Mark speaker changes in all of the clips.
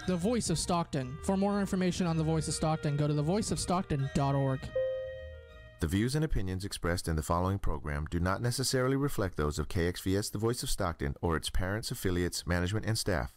Speaker 1: The Voice of Stockton. For more information on The Voice of Stockton, go to thevoiceofstockton.org.
Speaker 2: The views and opinions expressed in the following program do not necessarily reflect those of KXVS The Voice of Stockton or its parents, affiliates, management, and staff.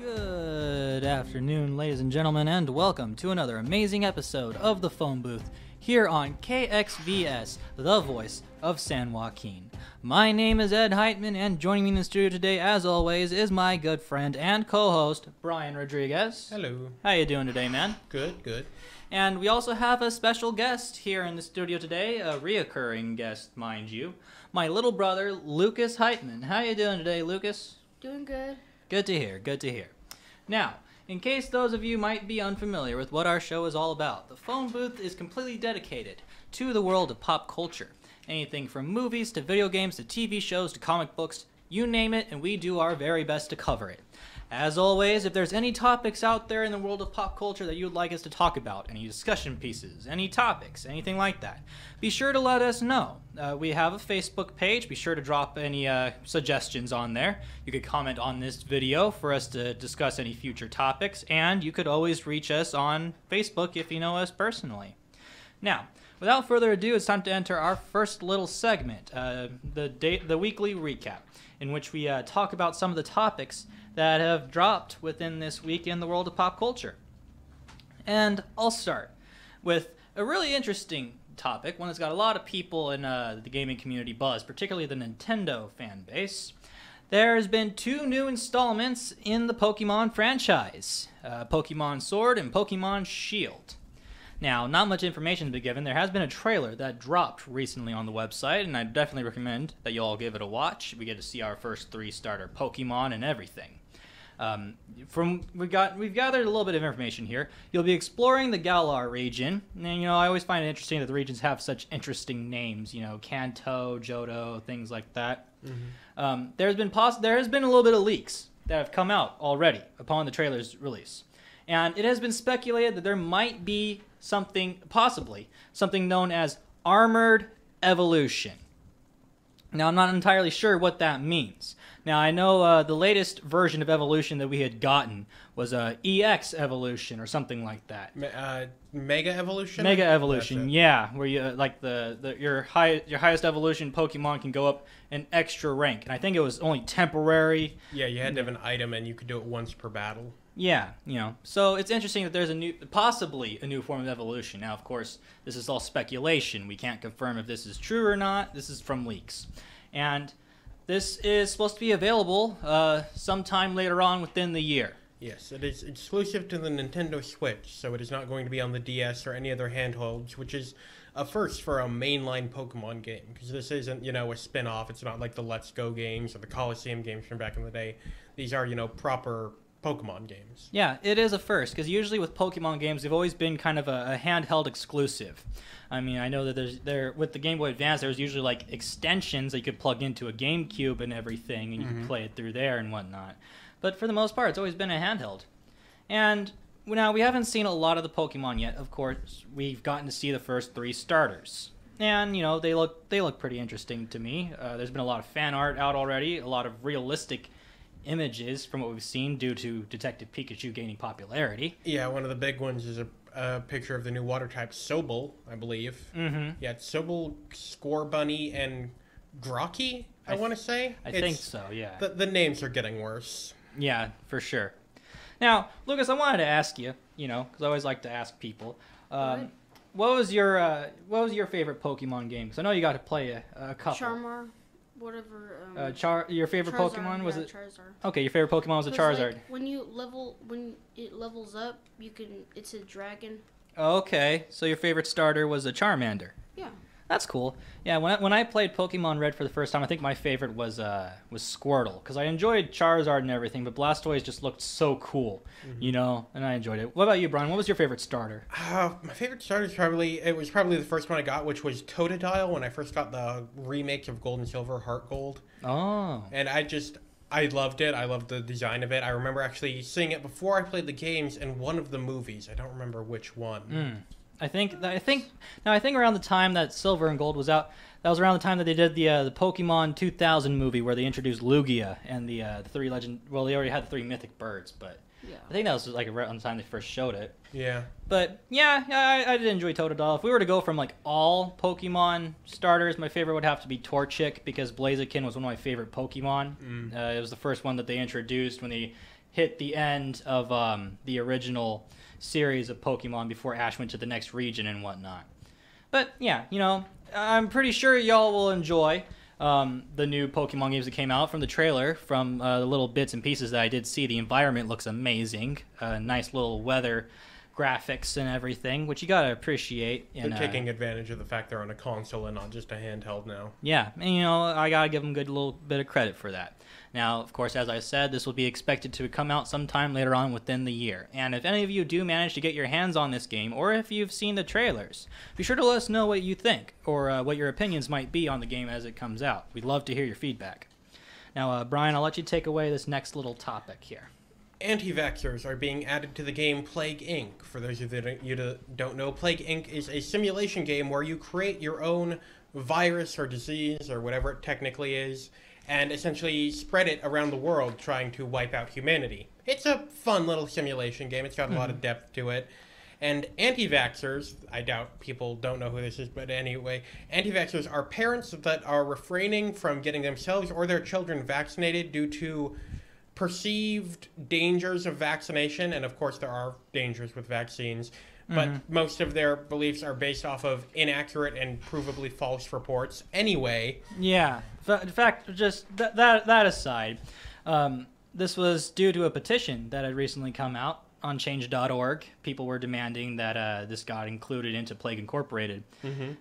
Speaker 3: Good afternoon, ladies and gentlemen, and welcome to another amazing episode of the Phone Booth here on KXVS, the voice of San Joaquin. My name is Ed Heitman, and joining me in the studio today, as always, is my good friend and co-host, Brian Rodriguez.
Speaker 4: Hello.
Speaker 3: How you doing today, man?
Speaker 4: Good, good.
Speaker 3: And we also have a special guest here in the studio today, a reoccurring guest, mind you, my little brother, Lucas Heitman. How you doing today, Lucas?
Speaker 5: Doing good.
Speaker 3: Good to hear, good to hear. Now, in case those of you might be unfamiliar with what our show is all about, the Phone Booth is completely dedicated to the world of pop culture. Anything from movies to video games to TV shows to comic books, you name it, and we do our very best to cover it. As always, if there's any topics out there in the world of pop culture that you'd like us to talk about, any discussion pieces, any topics, anything like that, be sure to let us know. We have a Facebook page. Be sure to drop any suggestions on there. You could comment on this video for us to discuss any future topics, and you could always reach us on Facebook if you know us personally. Now, without further ado, it's time to enter our first little segment, the weekly recap, in which we talk about some of the topics that have dropped within this week in the world of pop culture. And I'll start with a really interesting topic, one that's got a lot of people in the gaming community buzz, particularly the Nintendo fan base. There's been two new installments in the Pokemon franchise, Pokemon Sword and Pokemon Shield. Now, not much information has been given. There has been a trailer that dropped recently on the website, and I definitely recommend that you all give it a watch. We get to see our first 3 starter Pokemon and everything. We've gathered a little bit of information here. You'll be exploring the Galar region, and I always find it interesting that the regions have such interesting names. Kanto, Johto, things like that. Mm-hmm. There has been a little bit of leaks that have come out already upon the trailer's release, and it has been speculated that there might be possibly something known as armored evolution. Now, I'm not entirely sure what that means. Now, I know the latest version of evolution that we had gotten was EX evolution or something like that.
Speaker 4: Mega evolution?
Speaker 3: Mega evolution, yeah, where you your highest evolution Pokemon can go up an extra rank, and I think it was only temporary.
Speaker 4: Yeah, you had to have an item, and you could do it once per battle.
Speaker 3: Yeah, so it's interesting that there's possibly a new form of evolution. Now, of course, this is all speculation. We can't confirm if this is true or not. This is from leaks. And this is supposed to be available sometime later on within the year.
Speaker 4: Yes, it is exclusive to the Nintendo Switch, so it is not going to be on the DS or any other handhelds, which is a first for a mainline Pokemon game, because this isn't, a spin-off. It's not like the Let's Go games or the Coliseum games from back in the day. These are, proper Pokemon games.
Speaker 3: Yeah, it is a first, because usually with Pokemon games, they've always been kind of a handheld exclusive. I mean, I know that with the Game Boy Advance, there's usually like extensions that you could plug into a GameCube and everything, and you could play it through there and whatnot. But for the most part, it's always been a handheld. And now, we haven't seen a lot of the Pokemon yet. Of course, we've gotten to see the first 3 starters. And, they look pretty interesting to me. There's been a lot of fan art out already, a lot of realistic images from what we've seen due to Detective Pikachu gaining popularity.
Speaker 4: Yeah, one of the big ones is a picture of the new water type Sobble, I believe. Mm-hmm. Yeah, it's Sobble, Scorbunny, and Grocky, I want to say.
Speaker 3: I think so, yeah.
Speaker 4: The names are getting worse.
Speaker 3: Yeah, for sure. Now, Lucas, I wanted to ask you, because I always like to ask people, what was your favorite Pokemon game? Because I know you got to play a couple.
Speaker 5: Charmar, whatever.
Speaker 3: Your favorite
Speaker 5: Charizard,
Speaker 3: Pokemon was it?
Speaker 5: Charizard.
Speaker 3: Okay, your favorite Pokemon was a Charizard.
Speaker 5: Like, when it levels up, it's a dragon.
Speaker 3: Okay, so your favorite starter was a Charmander.
Speaker 5: Yeah.
Speaker 3: That's cool. Yeah, when I played Pokemon Red for the first time, I think my favorite was Squirtle, because I enjoyed Charizard and everything, but Blastoise just looked so cool, you know, and I enjoyed it. What about you, Brian? What was your favorite starter?
Speaker 4: My favorite starter was probably the first one I got, which was Totodile when I first got the remakes of Gold and Silver, Heart Gold.
Speaker 3: Oh.
Speaker 4: And I loved it. I loved the design of it. I remember actually seeing it before I played the games in one of the movies. I don't remember which one.
Speaker 3: I think around the time that Silver and Gold was out, that was around the time that they did the Pokemon 2000 movie where they introduced Lugia and the three legend. Well, they already had the three mythic birds, but
Speaker 5: Yeah.
Speaker 3: I think that was like around the time they first showed it.
Speaker 4: Yeah.
Speaker 3: But yeah, I did enjoy Totodile. If we were to go from like all Pokemon starters, my favorite would have to be Torchic, because Blaziken was one of my favorite Pokemon. It was the first one that they introduced when they hit the end of the original series of Pokemon before Ash went to the next region and whatnot. But yeah, you know, I'm pretty sure y'all will enjoy the new Pokemon games that came out. From the trailer, from the little bits and pieces that I did see, the environment looks amazing. Nice little weather graphics and everything, which you gotta appreciate.
Speaker 4: They're taking advantage of the fact they're on a console and not just a handheld now.
Speaker 3: Yeah, and you know, I gotta give them a good little bit of credit for that. Now, of course, as I said, this will be expected to come out sometime later on within the year. And if any of you do manage to get your hands on this game, or if you've seen the trailers, be sure to let us know what you think, or what your opinions might be on the game as it comes out. We'd love to hear your feedback. Now, Brian, I'll let you take away this next little topic here.
Speaker 4: Anti-vaxxers are being added to the game Plague Inc. For those of you that don't know, Plague Inc. is a simulation game where you create your own virus or disease or whatever it technically is, and essentially spread it around the world trying to wipe out humanity. It's a fun little simulation game. It's got a lot of depth to it. And anti-vaxxers, I doubt people don't know who this is, but anyway, anti-vaxxers are parents that are refraining from getting themselves or their children vaccinated due to perceived dangers of vaccination. And of course there are dangers with vaccines, but most of their beliefs are based off of inaccurate and provably false reports anyway.
Speaker 3: Yeah. In fact, just that aside, this was due to a petition that had recently come out on change.org. People were demanding that this got included into Plague Incorporated.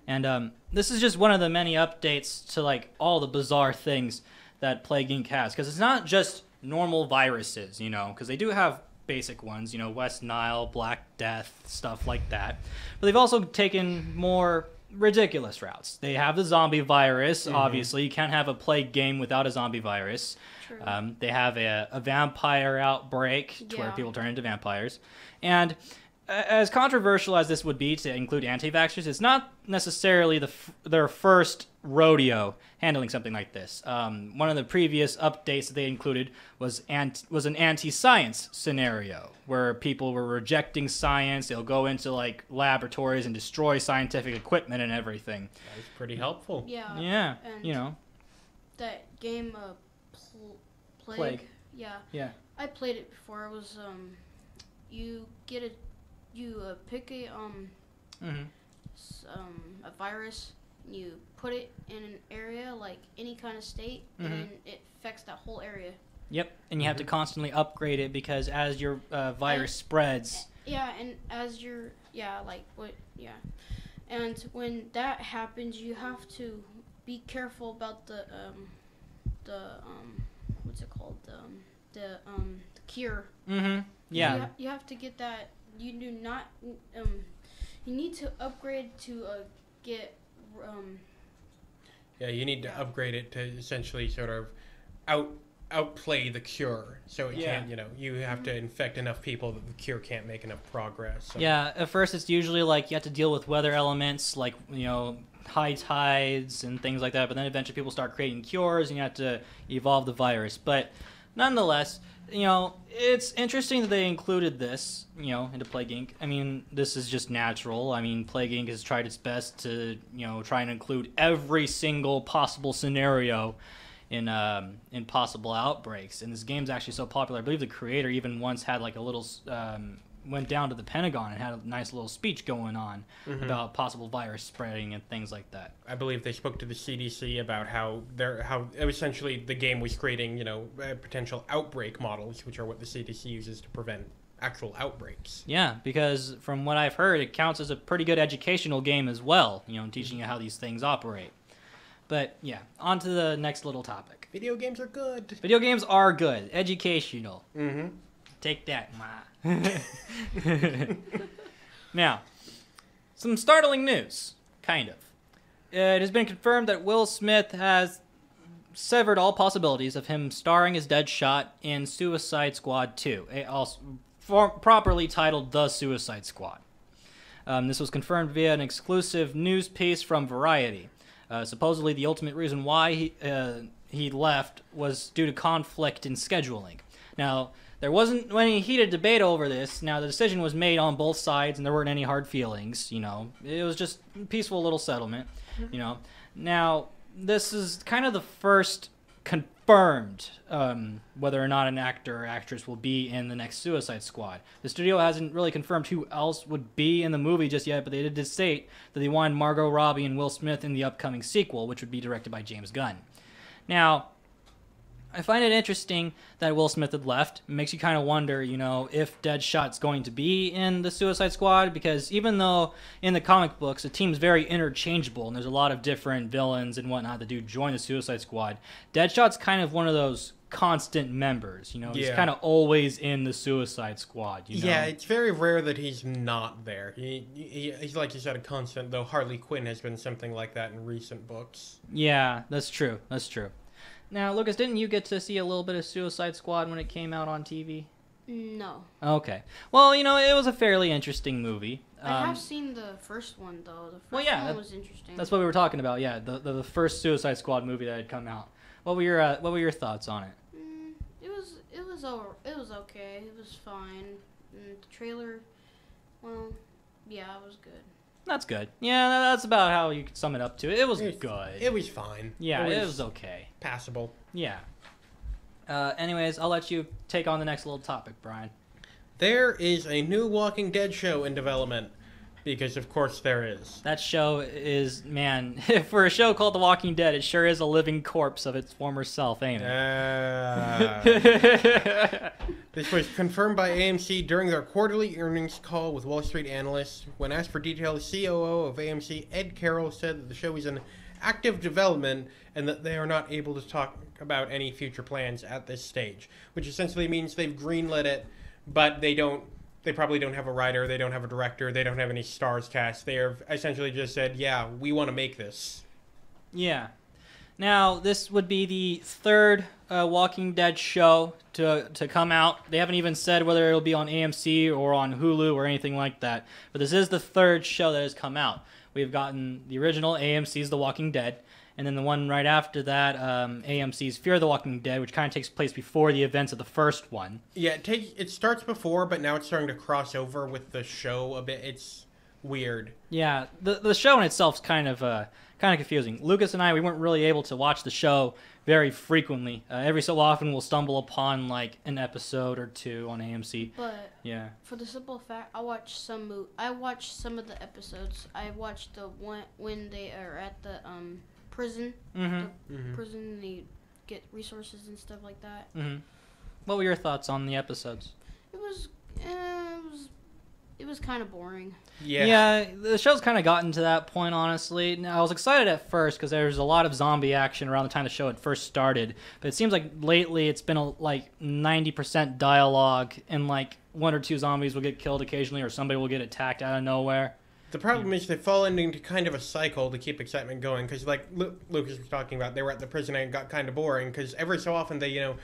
Speaker 3: And this is just one of the many updates to like all the bizarre things that Plague Inc. has. Because it's not just normal viruses, you know, because they do have basic ones, you know, West Nile, Black Death, stuff like that. But they've also taken more ridiculous routes. They have the zombie virus, obviously. You can't have a plague game without a zombie virus.
Speaker 5: True.
Speaker 3: They have a vampire outbreak to where people turn into vampires. And as controversial as this would be to include anti-vaxxers, it's not necessarily their first rodeo handling something like this. One of the previous updates that they included was an anti-science scenario where people were rejecting science. They'll go into like laboratories and destroy scientific equipment and everything.
Speaker 4: That was pretty helpful.
Speaker 5: Yeah.
Speaker 3: Yeah,
Speaker 5: And
Speaker 3: you know.
Speaker 5: that game,
Speaker 3: Plague.
Speaker 5: Yeah.
Speaker 3: Yeah.
Speaker 5: I played it before. It was you pick a virus, and you put it in an area, like any kind of state, and then it affects that whole area.
Speaker 3: Yep, and you have to constantly upgrade it because as your virus spreads.
Speaker 5: Yeah, and as your and when that happens, you have to be careful about the what's it called, the cure.
Speaker 3: Yeah.
Speaker 5: You have to get that. You do not. You need to upgrade to get.
Speaker 4: Yeah, you need to upgrade it to essentially sort of outplay the cure. So it can't, you have to infect enough people that the cure can't make enough progress. So.
Speaker 3: Yeah, at first it's usually like you have to deal with weather elements like, high tides and things like that, but then eventually people start creating cures and you have to evolve the virus. But nonetheless, it's interesting that they included this, into Plague Inc. I mean, this is just natural. I mean, Plague Inc. has tried its best to, try and include every single possible scenario in possible outbreaks. And this game's actually so popular. I believe the creator even once had like a little, went down to the Pentagon and had a nice little speech going on about possible virus spreading and things like that.
Speaker 4: I believe they spoke to the CDC about how essentially the game was creating, potential outbreak models, which are what the CDC uses to prevent actual outbreaks.
Speaker 3: Yeah, because from what I've heard, it counts as a pretty good educational game as well, teaching you how these things operate. But yeah, on to the next little topic.
Speaker 4: Video games are good.
Speaker 3: Video games are good. Educational.
Speaker 4: Mm-hmm.
Speaker 3: Take that, Ma. Now, some startling news, kind of. It has been confirmed that Will Smith has severed all possibilities of him starring as Deadshot in Suicide Squad 2, properly titled The Suicide Squad. This was confirmed via an exclusive news piece from Variety. Supposedly, the ultimate reason why he left was due to conflict in scheduling. Now, there wasn't any heated debate over this. Now, the decision was made on both sides, and there weren't any hard feelings, It was just a peaceful little settlement, Now, this is kind of the first confirmed whether or not an actor or actress will be in the next Suicide Squad. The studio hasn't really confirmed who else would be in the movie just yet, but they did state that they wanted Margot Robbie and Will Smith in the upcoming sequel, which would be directed by James Gunn. Now, I find it interesting that Will Smith had left. It makes you kind of wonder, if Deadshot's going to be in the Suicide Squad, because even though in the comic books the team's very interchangeable and there's a lot of different villains and whatnot that do join the Suicide Squad, Deadshot's kind of one of those constant members, He's kind of always in the Suicide Squad,
Speaker 4: Yeah, it's very rare that he's not there. He's like you said, a constant, though Harley Quinn has been something like that in recent books.
Speaker 3: Yeah, that's true. Now, Lucas, didn't you get to see a little bit of Suicide Squad when it came out on TV?
Speaker 5: No.
Speaker 3: Okay. Well, it was a fairly interesting movie.
Speaker 5: I have seen the first one, though. The first one was interesting.
Speaker 3: That's what we were talking about, yeah. The first Suicide Squad movie that had come out. What were your thoughts on it?
Speaker 5: It was okay. It was fine. And the trailer, well, yeah, it was good.
Speaker 3: That's good. Yeah, that's about how you could sum it up to. It was good.
Speaker 4: It was fine.
Speaker 3: Yeah, it was okay.
Speaker 4: Passable.
Speaker 3: Yeah. Anyways, I'll let you take on the next little topic, Brian.
Speaker 4: There is a new Walking Dead show in development. Because, of course, there is.
Speaker 3: That show is, man, for a show called The Walking Dead, it sure is a living corpse of its former self, ain't it?
Speaker 4: This was confirmed by AMC during their quarterly earnings call with Wall Street analysts. When asked for details, COO of AMC, Ed Carroll, said that the show is in active development and that they are not able to talk about any future plans at this stage, which essentially means they've greenlit it, but they probably don't have a writer, they don't have a director, they don't have any stars cast. They have essentially just said, yeah, we want to make this.
Speaker 3: Yeah. Now, this would be the third Walking Dead show to come out. They haven't even said whether it'll be on AMC or on Hulu or anything like that. But this is the third show that has come out. We've gotten the original AMC's The Walking Dead, and then the one right after that, AMC's Fear the Walking Dead, which kind of takes place before the events of the first one.
Speaker 4: Yeah, it starts before, but now it's starting to cross over with the show a bit. It's weird.
Speaker 3: Yeah, the show in itself is kind of confusing. Lucas and I, we weren't really able to watch the show very frequently. Every so often, we'll stumble upon like an episode or two on AMC.
Speaker 5: But
Speaker 3: yeah,
Speaker 5: for the simple fact, I watched some of the episodes. I watched the one when they are at the prison. Prison, they get resources and stuff like that.
Speaker 3: What were your thoughts on the episodes?
Speaker 5: It was kind of boring.
Speaker 3: Yeah, the show's kind of gotten to that point, honestly. Now, I was excited at first because there was a lot of zombie action around the time the show had first started. But it seems like lately it's been like 90% dialogue, and like one or two zombies will get killed occasionally, or somebody will get attacked out of nowhere.
Speaker 4: The problem is they fall into kind of a cycle to keep excitement going. Because like Lucas was talking about, they were at the prison and it got kind of boring. Because every so often they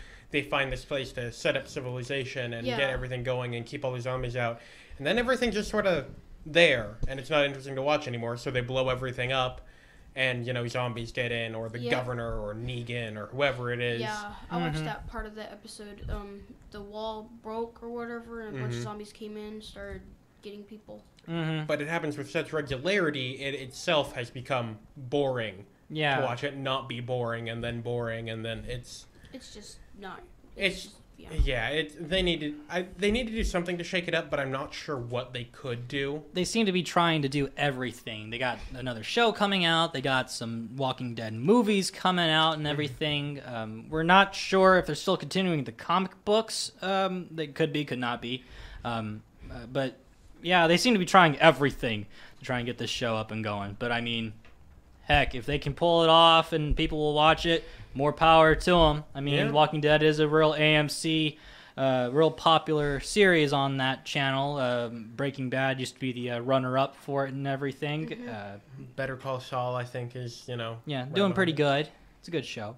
Speaker 4: find this place to set up civilization and get everything going and keep all the zombies out. And then everything's just sort of there, and it's not interesting to watch anymore, so they blow everything up, and, zombies get in, or the governor, or Negan, or whoever it is.
Speaker 5: Yeah, I watched that part of the episode. The wall broke or whatever, and a bunch of zombies came in, started getting people.
Speaker 4: But it happens with such regularity, it itself has become boring to watch it not be boring, and then it's...
Speaker 5: It's just not...
Speaker 4: They need to do something to shake it up, but I'm not sure what they could do.
Speaker 3: They seem to be trying to do everything. They got another show coming out. They got some Walking Dead movies coming out and everything. We're not sure if they're still continuing the comic books. They could be, could not be. But yeah, they seem to be trying everything to try and get this show up and going. But I mean, heck, if they can pull it off and people will watch it, more power to them. I mean, Walking Dead is a real AMC, real popular series on that channel. Breaking Bad used to be the runner-up for it and everything.
Speaker 4: Better Call Saul, I think, is,
Speaker 3: yeah,
Speaker 4: right
Speaker 3: doing pretty
Speaker 4: behind
Speaker 3: good. It's a good show.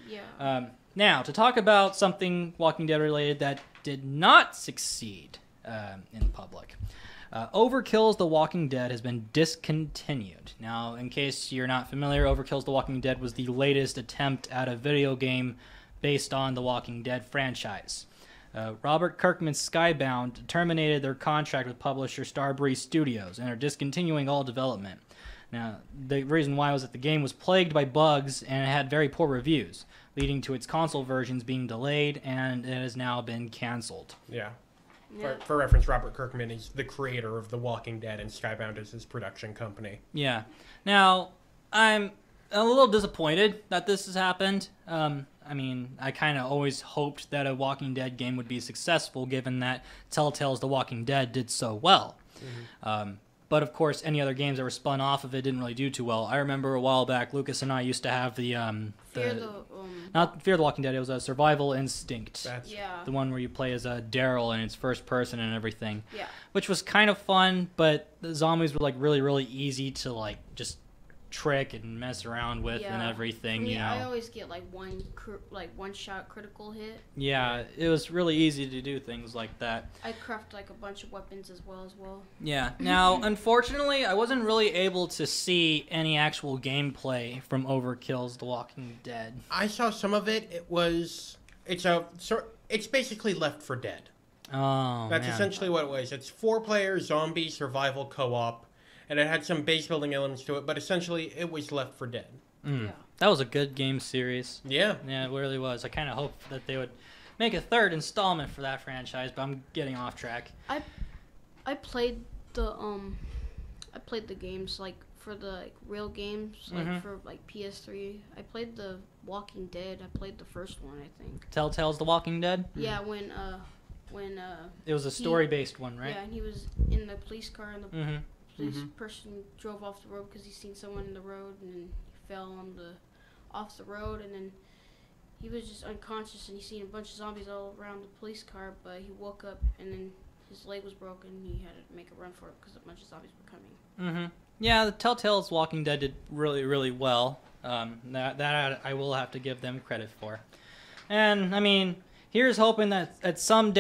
Speaker 5: Yeah.
Speaker 3: Now, to talk about something Walking Dead related that did not succeed in public. Overkill's The Walking Dead has been discontinued. Now, in case you're not familiar, Overkill's The Walking Dead was the latest attempt at a video game based on the Walking Dead franchise. Robert Kirkman's Skybound terminated their contract with publisher Starbreeze Studios and are discontinuing all development. Now, the reason why was that the game was plagued by bugs and it had very poor reviews, leading to its console versions being delayed, and it has now been canceled.
Speaker 4: Yeah.
Speaker 5: Yeah.
Speaker 4: For reference, Robert Kirkman is the creator of The Walking Dead, and Skybound is his production company.
Speaker 3: Yeah. Now, I'm a little disappointed that this has happened. I mean, I kind of always hoped that a Walking Dead game would be successful, given that Telltale's The Walking Dead did so well. But of course, any other games that were spun off of it didn't really do too well. I remember a while back, Lucas and I used to have the not Fear the Walking Dead. It was a Survival Instinct.
Speaker 5: Yeah.
Speaker 3: The one where you play as Daryl and it's first person and everything.
Speaker 5: Yeah.
Speaker 3: Which was kind of fun, but the zombies were like really easy to like just trick and mess around with and everything.
Speaker 5: For me,
Speaker 3: you know.
Speaker 5: I always get like one shot critical hit.
Speaker 3: Yeah, it was really easy to do things like that.
Speaker 5: I craft like a bunch of weapons as well.
Speaker 3: Yeah. Now, unfortunately, I wasn't really able to see any actual gameplay from Overkill's The Walking Dead.
Speaker 4: I saw some of it. It's basically Left 4 Dead.
Speaker 3: Oh,
Speaker 4: That's
Speaker 3: man.
Speaker 4: essentially what it was. It's 4-player zombie survival co-op, and it had some base building elements to it, but essentially it was Left 4 Dead.
Speaker 3: Mm.
Speaker 5: Yeah.
Speaker 3: That was a good game series.
Speaker 4: Yeah.
Speaker 3: Yeah, it really was. I kind of hoped that they would make a third installment for that franchise, but I'm getting off track.
Speaker 5: I played the games like for the real games like for like PS3. I played the Walking Dead. I played the first one, I think.
Speaker 3: Telltale's The Walking Dead?
Speaker 5: Yeah, when
Speaker 3: It was a story-based one, right?
Speaker 5: Yeah, and he was in the police car and the police
Speaker 4: Mhm.
Speaker 5: person drove off the road because he seen someone in the road and then he fell off the road and then he was just unconscious and he seen a bunch of zombies all around the police car, but he woke up and then his leg was broken and he had to make a run for it because a bunch of zombies were coming.
Speaker 3: Yeah, the Telltale's Walking Dead did really well. That I will have to give them credit for. And, I mean, here's hoping that at some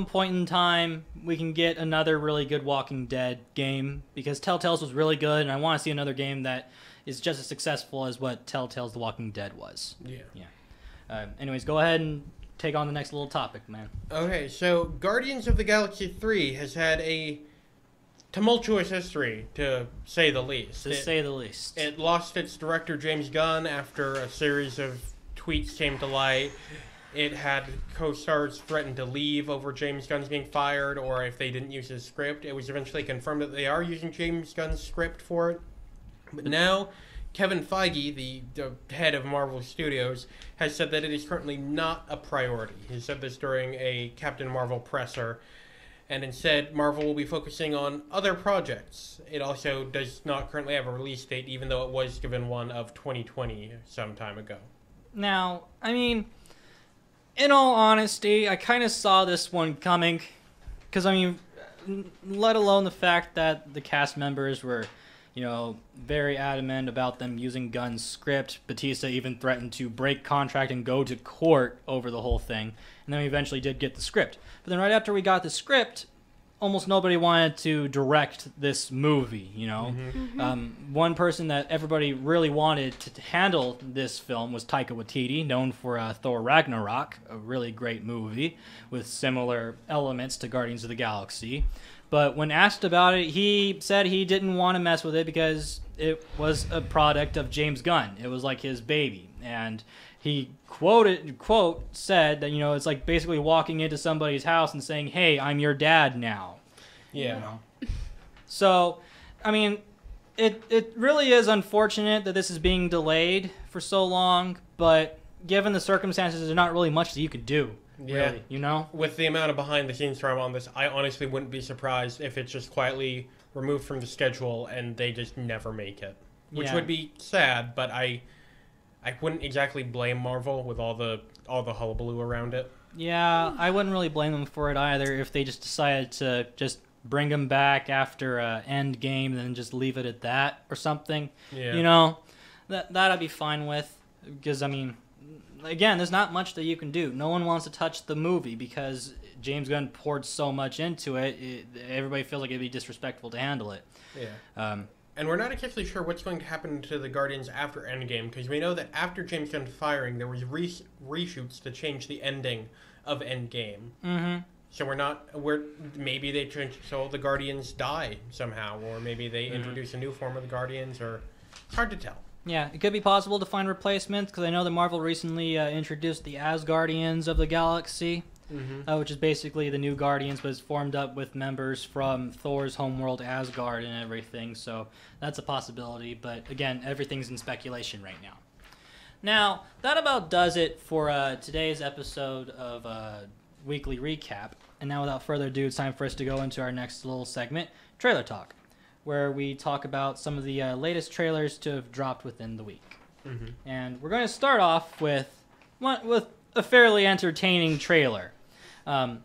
Speaker 3: point in time, we can get another really good Walking Dead game, because Telltale's was really good, and I want to see another game that is just as successful as what Telltale's The Walking Dead was.
Speaker 4: Yeah.
Speaker 3: Anyways, go ahead and take on the next little topic, man.
Speaker 4: Okay, so Guardians of the Galaxy 3 has had a tumultuous history, to say the least.
Speaker 3: To say the least.
Speaker 4: It lost its director, James Gunn, after a series of tweets came to light. It had co-stars threaten to leave over James Gunn's being fired, or if they didn't use his script. It was eventually confirmed that they are using James Gunn's script for it. But now, Kevin Feige, the head of Marvel Studios, has said that it is currently not a priority. He said this during a Captain Marvel presser, and instead, Marvel will be focusing on other projects. It also does not currently have a release date, even though it was given one of 2020 some time ago.
Speaker 3: Now, I mean, in all honesty, I kind of saw this one coming, because, I mean, let alone the fact that the cast members were, very adamant about them using Gunn's script. Batista even threatened to break contract and go to court over the whole thing, and then we eventually did get the script. But then right after we got the script, almost nobody wanted to direct this movie, One person that everybody really wanted to handle this film was Taika Waititi, known for Thor Ragnarok, a really great movie with similar elements to Guardians of the Galaxy. But when asked about it, he said he didn't want to mess with it because it was a product of James Gunn. It was like his baby. And he said that, it's like basically walking into somebody's house and saying, hey, I'm your dad now.
Speaker 4: Yeah.
Speaker 3: So, I mean, it really is unfortunate that this is being delayed for so long, but given the circumstances, there's not really much that you could do.
Speaker 4: Yeah.
Speaker 3: Really, you know?
Speaker 4: With the amount of behind-the-scenes drama on this, I honestly wouldn't be surprised if it's just quietly removed from the schedule and they just never make it. Which
Speaker 3: Yeah.
Speaker 4: would be sad, but I wouldn't exactly blame Marvel with all the hullabaloo around it.
Speaker 3: Yeah, I wouldn't really blame them for it either if they just decided to just bring him back after end game and then just leave it at that or something.
Speaker 4: Yeah.
Speaker 3: You know, that I'd be fine with, because I mean, again, there's not much that you can do. No one wants to touch the movie because James Gunn poured so much into it. Everybody feels like it'd be disrespectful to handle it.
Speaker 4: Yeah. And we're not exactly sure what's going to happen to the Guardians after Endgame, because we know that after James Gunn's firing, there was reshoots to change the ending of Endgame.
Speaker 3: Mm-hmm.
Speaker 4: So maybe they change, so the Guardians die somehow, or maybe they introduce a new form of the Guardians, or it's hard to tell.
Speaker 3: Yeah, it could be possible to find replacements, because I know that Marvel recently introduced the Asgardians of the Galaxy, which is basically the new Guardians, but it's formed up with members from Thor's homeworld Asgard and everything, so that's a possibility, but again, everything's in speculation right now. Now, that about does it for today's episode of Weekly Recap, and now without further ado, it's time for us to go into our next little segment, Trailer Talk, where we talk about some of the latest trailers to have dropped within the week. And we're going to start off with a fairly entertaining trailer.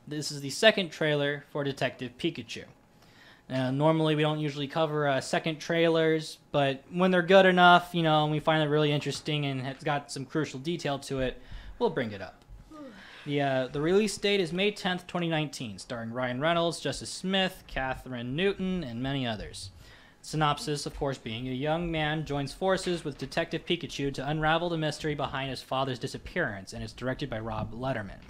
Speaker 3: This is the second trailer for Detective Pikachu. Normally we don't usually cover second trailers, but when they're good enough, you know, and we find it really interesting and it's got some crucial detail to it, we'll bring it up. The release date is May 10th, 2019, starring Ryan Reynolds, Justice Smith, Catherine Newton, and many others. Synopsis, of course, being a young man joins forces with Detective Pikachu to unravel the mystery behind his father's disappearance, and it's directed by Rob Letterman.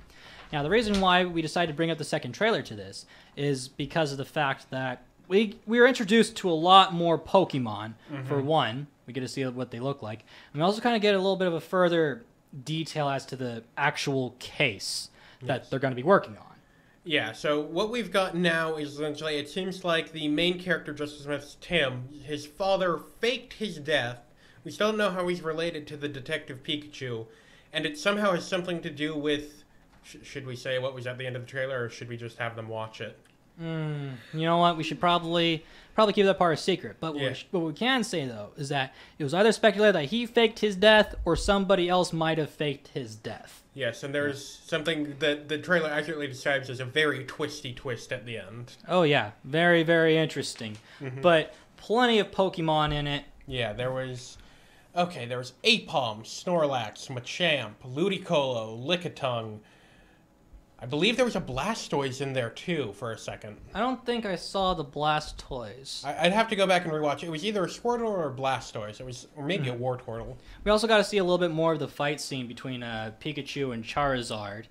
Speaker 3: Now, the reason why we decided to bring up the second trailer to this is because of the fact that we were introduced to a lot more Pokemon, for one. We get to see what they look like. And we also kind of get a little bit of a further detail as to the actual case that they're going to be working on.
Speaker 4: Yeah, so what we've got now is essentially, it seems like the main character, Justice Smith's Tim, his father faked his death. We still don't know how he's related to the Detective Pikachu, and it somehow has something to do with, should we say what was at the end of the trailer, or should we just have them watch it?
Speaker 3: You know what? We should probably keep that part a secret. But what we can say, though, is that it was either speculated that he faked his death or somebody else might have faked his death.
Speaker 4: Yes, and there's something that the trailer accurately describes as a very twisty twist at the end.
Speaker 3: Oh, yeah. Very, very interesting. But plenty of Pokemon in it.
Speaker 4: Yeah, there was Apom, Snorlax, Machamp, Ludicolo, Lickitung. I believe there was a Blastoise in there, too, for a second.
Speaker 3: I don't think I saw the Blastoise.
Speaker 4: I'd have to go back and rewatch it. It was either a Squirtle or a Blastoise. Or maybe a Wartortle.
Speaker 3: We also got to see a little bit more of the fight scene between Pikachu and Charizard,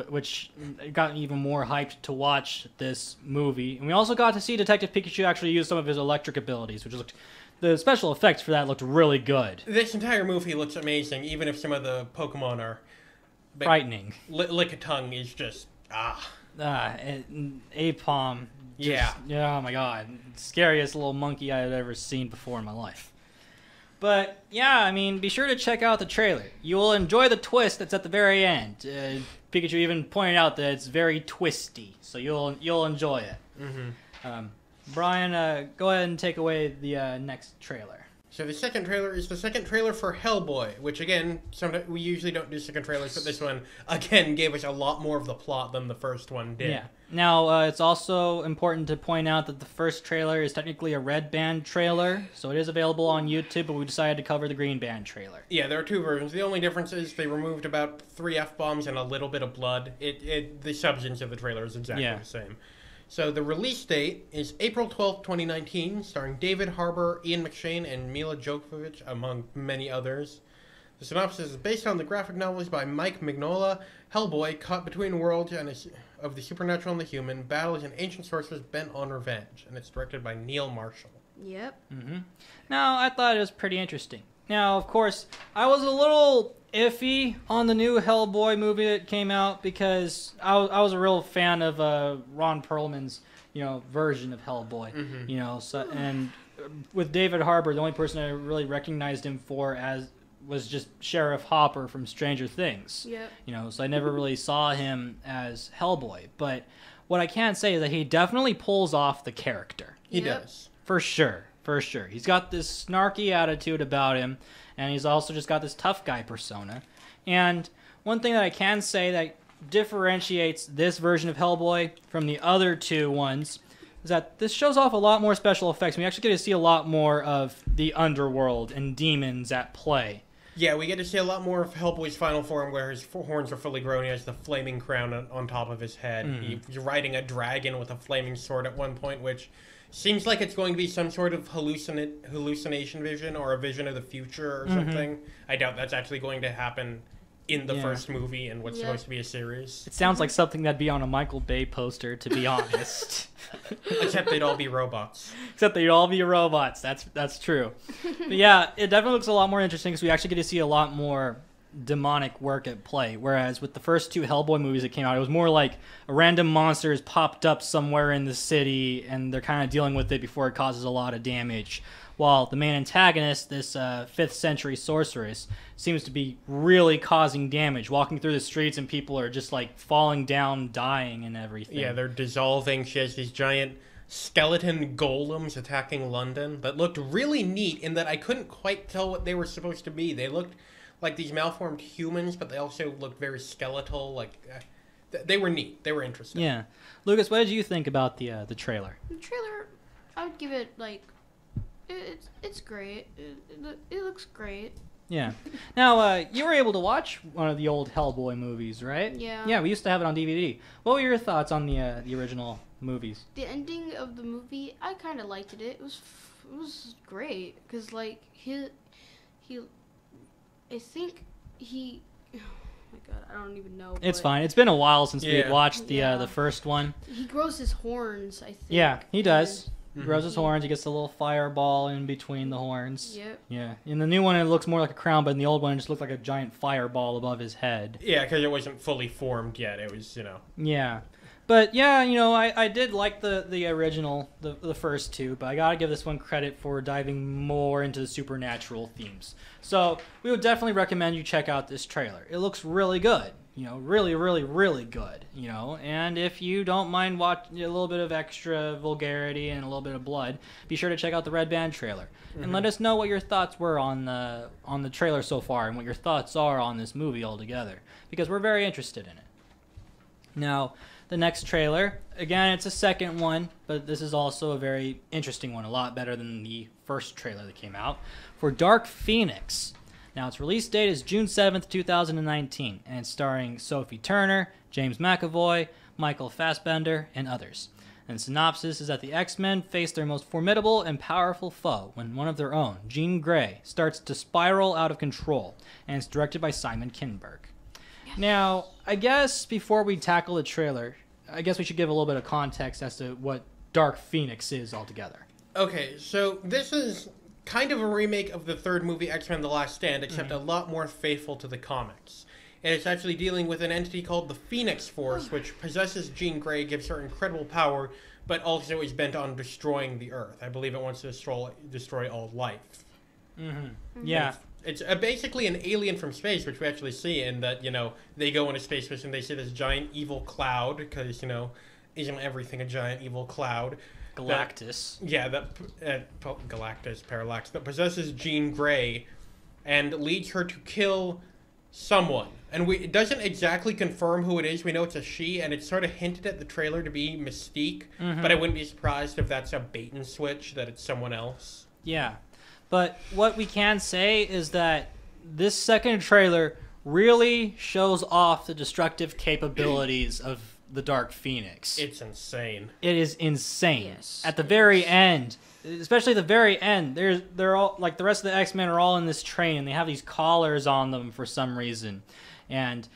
Speaker 3: which got even more hyped to watch this movie. And we also got to see Detective Pikachu actually use some of his electric abilities, which looked... The special effects for that looked really good.
Speaker 4: This entire movie looks amazing, even if some of the Pokemon are...
Speaker 3: frightening.
Speaker 4: Lickitung is just,
Speaker 3: and Apom.
Speaker 4: Yeah.
Speaker 3: Oh my god. Scariest little monkey I've ever seen before in my life. But, yeah, I mean, be sure to check out the trailer. You will enjoy the twist that's at the very end. Pikachu even pointed out that it's very twisty, so you'll enjoy it. Brian, go ahead and take away the next trailer.
Speaker 4: So the second trailer is the second trailer for Hellboy, which again, we usually don't do second trailers, but this one, again, gave us a lot more of the plot than the first one did.
Speaker 3: Yeah. Now, it's also important to point out that the first trailer is technically a red band trailer, so it is available on YouTube, but we decided to cover the green band trailer.
Speaker 4: Yeah, there are two versions. The only difference is they removed about 3 F-bombs and a little bit of blood. The substance of the trailer is exactly the same. So the release date is April 12th, 2019, starring David Harbour, Ian McShane, and Mila Jovovich, among many others. The synopsis is based on the graphic novels by Mike Mignola. Hellboy, caught between worlds of the supernatural and the human, battles an ancient sorceress bent on revenge, and it's directed by Neil Marshall.
Speaker 5: Yep.
Speaker 3: Now, I thought it was pretty interesting. Now, of course, I was a little iffy on the new Hellboy movie that came out because I was a real fan of Ron Perlman's, version of Hellboy. And with David Harbour, the only person I really recognized him for as was just Sheriff Hopper from Stranger Things.
Speaker 5: Yep.
Speaker 3: You know, so I never really saw him as Hellboy. But what I can say is that he definitely pulls off the character.
Speaker 4: He
Speaker 5: Yep.
Speaker 4: does.
Speaker 3: For sure. For sure. He's got this snarky attitude about him, and he's also just got this tough guy persona. And one thing that I can say that differentiates this version of Hellboy from the other two ones is that this shows off a lot more special effects. We actually get to see a lot more of the underworld and demons at play.
Speaker 4: Yeah, we get to see a lot more of Hellboy's final form, where his horns are fully grown. He has the flaming crown on top of his head. He's riding a dragon with a flaming sword at one point, which seems like it's going to be some sort of hallucination vision or a vision of the future or something. I doubt that's actually going to happen in the first movie and what's supposed to be a series.
Speaker 3: It sounds like something that'd be on a Michael Bay poster, to be honest.
Speaker 4: Except they'd all be robots.
Speaker 3: Except they'd all be robots. That's true. But yeah, it definitely looks a lot more interesting because we actually get to see a lot more demonic work at play. Whereas with the first two Hellboy movies that came out, it was more like a random monster has popped up somewhere in the city and they're kind of dealing with it before it causes a lot of damage. While the main antagonist, this 5th century sorceress, seems to be really causing damage, walking through the streets and people are just like falling down, dying and everything.
Speaker 4: Yeah, they're dissolving. She has these giant skeleton golems attacking London that looked really neat in that I couldn't quite tell what they were supposed to be. They looked like these malformed humans, but they also looked very skeletal. Like they were neat. They were interesting.
Speaker 3: Yeah. Lucas, what did you think about the trailer?
Speaker 5: The trailer, I would give it like, it's great. It looks great.
Speaker 3: Yeah. Now, you were able to watch one of the old Hellboy movies, right?
Speaker 5: Yeah.
Speaker 3: Yeah, we used to have it on DVD. What were your thoughts on the original movies?
Speaker 5: The ending of the movie, I kind of liked it. It was great because like he, I think he. Oh my god, I don't even know.
Speaker 3: It's
Speaker 5: but
Speaker 3: fine. It's been a while since we
Speaker 4: Yeah.
Speaker 3: watched the
Speaker 5: Yeah.
Speaker 3: the first one.
Speaker 5: He grows his horns, I think.
Speaker 3: Yeah, he does. He
Speaker 4: Mhm.
Speaker 3: grows his horns. He gets a little fireball in between the horns.
Speaker 5: Yep.
Speaker 3: Yeah. In the new one, it looks more like a crown, but in the old one, it just looked like a giant fireball above his head.
Speaker 4: Yeah, because it wasn't fully formed yet. It was,
Speaker 3: Yeah. But yeah, I did like the original, the first two, but I gotta give this one credit for diving more into the supernatural themes. So we would definitely recommend you check out this trailer. It looks really good. Really, really, really good. And if you don't mind watching a little bit of extra vulgarity and a little bit of blood, be sure to check out the Red Band trailer. And let us know what your thoughts were on the trailer so far and what your thoughts are on this movie altogether, because we're very interested in it. Now, the next trailer, again, it's a second one, but this is also a very interesting one, a lot better than the first trailer that came out, for Dark Phoenix. Now, its release date is June 7th, 2019, and it's starring Sophie Turner, James McAvoy, Michael Fassbender, and others. And the synopsis is that the X-Men face their most formidable and powerful foe when one of their own, Jean Grey, starts to spiral out of control, and it's directed by Simon Kinberg. Now, I guess before we tackle the trailer, I guess we should give a little bit of context as to what Dark Phoenix is altogether.
Speaker 4: Okay, so this is kind of a remake of the third movie, X-Men: The Last Stand, except a lot more faithful to the comics. And it's actually dealing with an entity called the Phoenix Force, which possesses Jean Grey, gives her incredible power, but also is bent on destroying the Earth. I believe it wants to destroy all life.
Speaker 3: Yeah.
Speaker 4: It's basically an alien from space, which we actually see in that, they go into space mission, they see this giant evil cloud, because, isn't everything a giant evil cloud?
Speaker 3: Galactus.
Speaker 4: Galactus, Parallax, that possesses Jean Grey and leads her to kill someone. And it doesn't exactly confirm who it is. We know it's a she, and it's sort of hinted at the trailer to be Mystique, but I wouldn't be surprised if that's a bait and switch, that it's someone else.
Speaker 3: Yeah. But what we can say is that this second trailer really shows off the destructive capabilities of the Dark Phoenix.
Speaker 4: It's insane.
Speaker 3: It is insane.
Speaker 5: Yes.
Speaker 3: At the very end, especially the very end, they're all like the rest of the X-Men are all in this train and they have these collars on them for some reason. And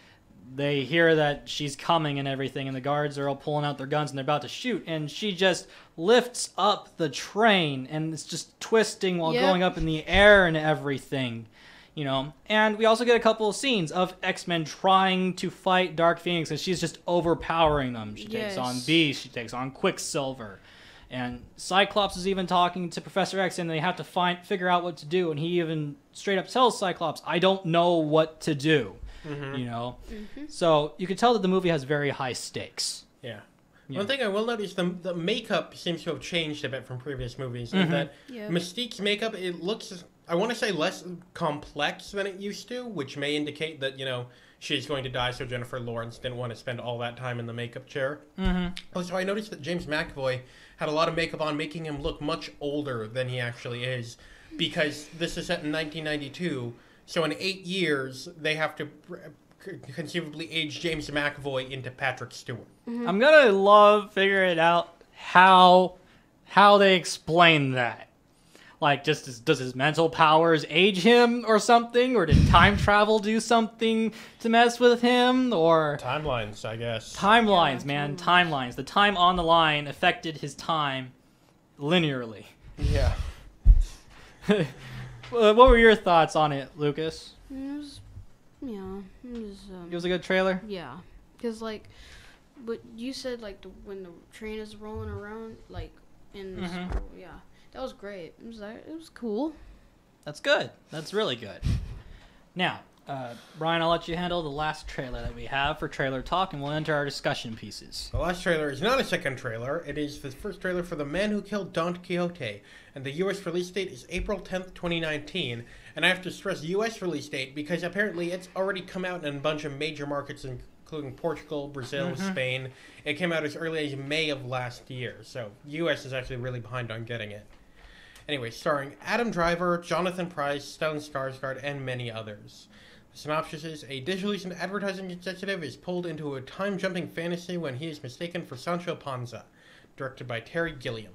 Speaker 3: they hear that she's coming and everything, and the guards are all pulling out their guns and they're about to shoot, and she just lifts up the train and it's just twisting while going up in the air and everything. And we also get a couple of scenes of X-Men trying to fight Dark Phoenix, and she's just overpowering them. She takes on Beast, she takes on Quicksilver, And Cyclops is even talking to Professor X, and they have to figure out what to do. And he even straight up tells Cyclops, "I don't know what to do." You know, so you can tell that the movie has very high stakes.
Speaker 4: Yeah. One thing I will notice, the makeup seems to have changed a bit from previous movies. In that Mystique's makeup, it looks, I want to say, less complex than it used to, which may indicate that, you know, she's going to die, so Jennifer Lawrence didn't want to spend all that time in the makeup chair. Also, I noticed that James McAvoy had a lot of makeup on, making him look much older than he actually is, because this is set in 1992, so in 8 years, they have to conceivably age James McAvoy into Patrick Stewart.
Speaker 3: I'm gonna love figuring out how they explain that. Like, just does his mental powers age him or something, or did time travel do something to mess with him, or
Speaker 4: Timelines, I guess.
Speaker 3: Timelines, man, timelines. The time on the line affected his time linearly.
Speaker 4: Yeah.
Speaker 3: What were your thoughts on it, Lucas?
Speaker 5: It
Speaker 3: was a good trailer.
Speaker 5: Yeah, because like, but you said like when the train is rolling around, like in the school, yeah, that was great. It was cool.
Speaker 3: That's good. That's really good. Now, Brian, I'll let you handle the last trailer that we have for Trailer Talk, and we'll enter our discussion pieces.
Speaker 4: The last trailer is not a second trailer. It is the first trailer for The Man Who Killed Don Quixote, and the U.S. release date is April 10th, 2019. And I have to stress U.S. release date because apparently it's already come out in a bunch of major markets, including Portugal, Brazil, Spain. It came out as early as May of last year, so U.S. is actually really behind on getting it. Anyway, starring Adam Driver, Jonathan Pryce, Stellan Skarsgård, and many others. The synopsis is, a digital advertising executive is pulled into a time-jumping fantasy when he is mistaken for Sancho Panza, directed by Terry Gilliam.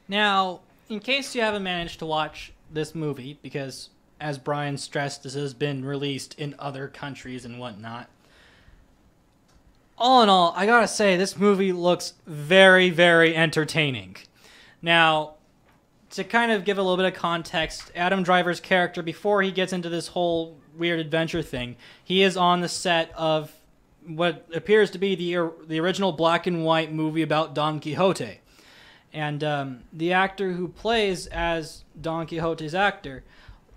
Speaker 3: Now, in case you haven't managed to watch this movie, because as Brian stressed, this has been released in other countries and whatnot. All in all, I gotta say, this movie looks very, very entertaining. Now, to kind of give a little bit of context, Adam Driver's character, before he gets into this whole weird adventure thing, he is on the set of what appears to be the original black and white movie about Don Quixote. And the actor who plays as Don Quixote's actor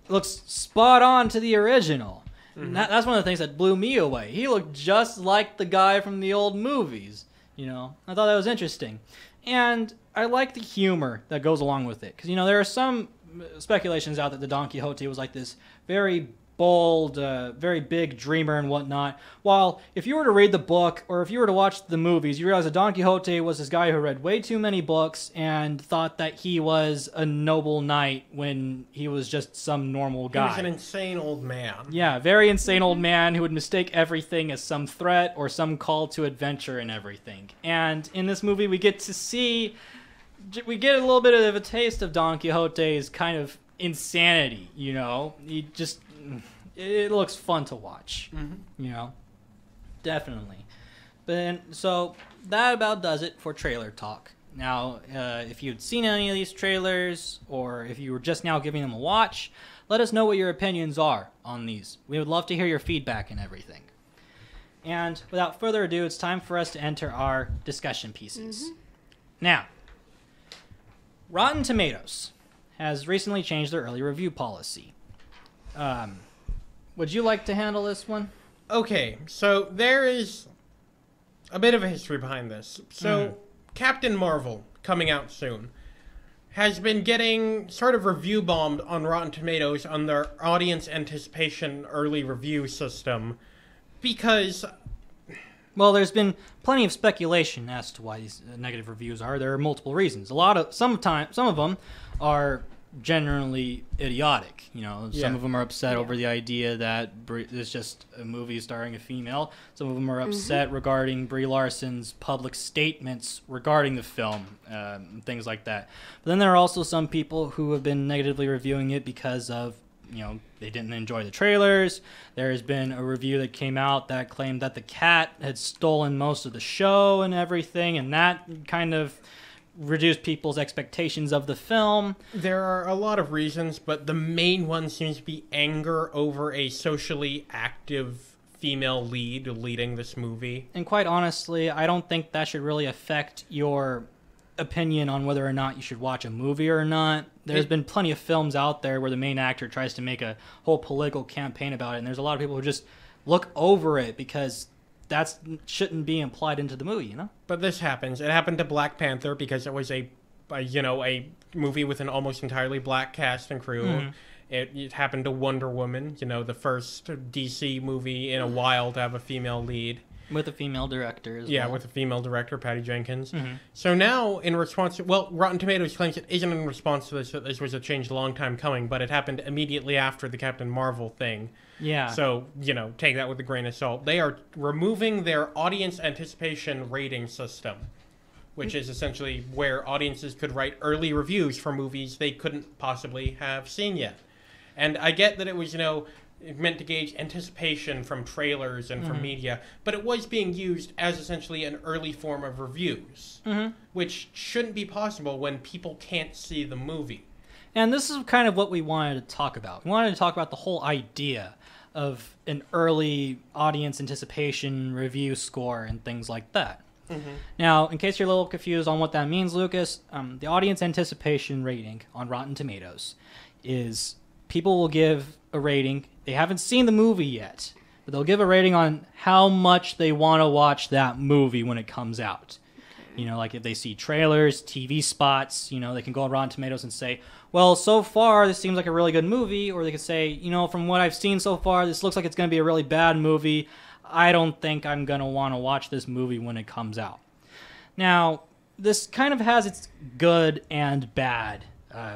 Speaker 3: looks spot on to the original. That's one of the things that blew me away. He looked just like the guy from the old movies. You know, I thought that was interesting. And I like the humor that goes along with it. Because, you know, there are some speculations out that the Don Quixote was like this very bold, very big dreamer and whatnot. While if you were to read the book or if you were to watch the movies, you realize that Don Quixote was this guy who read way too many books and thought that he was a noble knight when he was just some normal guy.
Speaker 4: He was an insane old man. Yeah,
Speaker 3: very insane old man who would mistake everything as some threat or some call to adventure and everything. And in this movie, we get a little bit of a taste of Don Quixote's kind of insanity, you know? It looks fun to watch, you know? Definitely. So that about does it for Trailer Talk. Now, if you'd seen any of these trailers, or if you were just now giving them a watch, let us know what your opinions are on these. We would love to hear your feedback and everything. And without further ado, it's time for us to enter our discussion pieces. Now, Rotten Tomatoes has recently changed their early review policy. Would you like to handle this one?
Speaker 4: Okay, so there is a bit of a history behind this. So, Captain Marvel, coming out soon, has been getting sort of review bombed on Rotten Tomatoes on their audience anticipation early review system because...
Speaker 3: Well, there's been plenty of speculation as to why these negative reviews are. There are multiple reasons. Some of them are generally idiotic. You know, some of them are upset over the idea that it's just a movie starring a female. Some of them are upset regarding Brie Larson's public statements regarding the film, things like that. But then there are also some people who have been negatively reviewing it because of, you know, they didn't enjoy the trailers. There has been a review that came out that claimed that the cat had stolen most of the show and everything, and that kind of reduced people's expectations of the film.
Speaker 4: There are a lot of reasons, but the main one seems to be anger over a socially active female leading this movie.
Speaker 3: And quite honestly, I don't think that should really affect your opinion on whether or not you should watch a movie or not. There's been plenty of films out there where the main actor tries to make a whole political campaign about it, and there's a lot of people who just look over it because that shouldn't be implied into the movie, you know?
Speaker 4: But this happens. It happened to Black Panther because it was a movie with an almost entirely black cast and crew.
Speaker 3: Mm-hmm.
Speaker 4: It happened to Wonder Woman, the first DC movie in a while to have a female lead.
Speaker 3: With a female director as well.
Speaker 4: Yeah, with a female director, Patty Jenkins.
Speaker 3: Mm-hmm.
Speaker 4: So now, in response to... Well, Rotten Tomatoes claims it isn't in response to this, that this was a change a long time coming, but it happened immediately after the Captain Marvel thing.
Speaker 3: Yeah.
Speaker 4: So, take that with a grain of salt. They are removing their audience anticipation rating system, which is essentially where audiences could write early reviews for movies they couldn't possibly have seen yet. And I get that it was, meant to gauge anticipation from trailers and from media, but it was being used as essentially an early form of reviews, which shouldn't be possible when people can't see the movie.
Speaker 3: And this is kind of what we wanted to talk about. We wanted to talk about the whole idea of an early audience anticipation review score and things like that. Now, in case you're a little confused on what that means, Lucas, the audience anticipation rating on Rotten Tomatoes is people will give a rating. They haven't seen the movie yet, but they'll give a rating on how much they want to watch that movie when it comes out. Like if they see trailers, TV spots, they can go on Rotten Tomatoes and say, well, so far this seems like a really good movie, or they could say, from what I've seen so far, this looks like it's going to be a really bad movie. I don't think I'm going to want to watch this movie when it comes out. Now, this kind of has its good and bad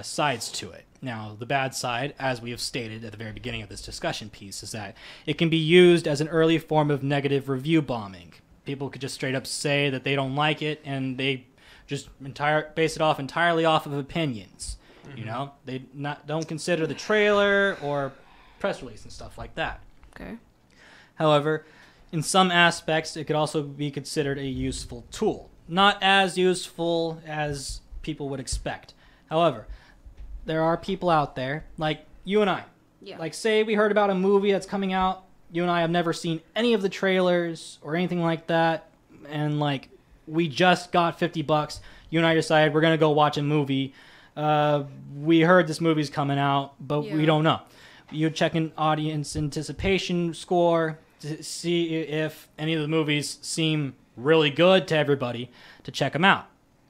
Speaker 3: sides to it. Now, the bad side, as we have stated at the very beginning of this discussion piece, is that it can be used as an early form of negative review bombing. People could just straight up say that they don't like it, and they just base it entirely off of opinions. They don't consider the trailer or press release and stuff like that.
Speaker 5: Okay.
Speaker 3: However, in some aspects, it could also be considered a useful tool. Not as useful as people would expect. However, there are people out there, like you and I.
Speaker 5: Yeah.
Speaker 3: Like, say we heard about a movie that's coming out. You and I have never seen any of the trailers or anything like that. And, we just got $50. You and I decided we're going to go watch a movie. We heard this movie's coming out, but we don't know. You check an audience anticipation score to see if any of the movies seem really good to everybody to check them out.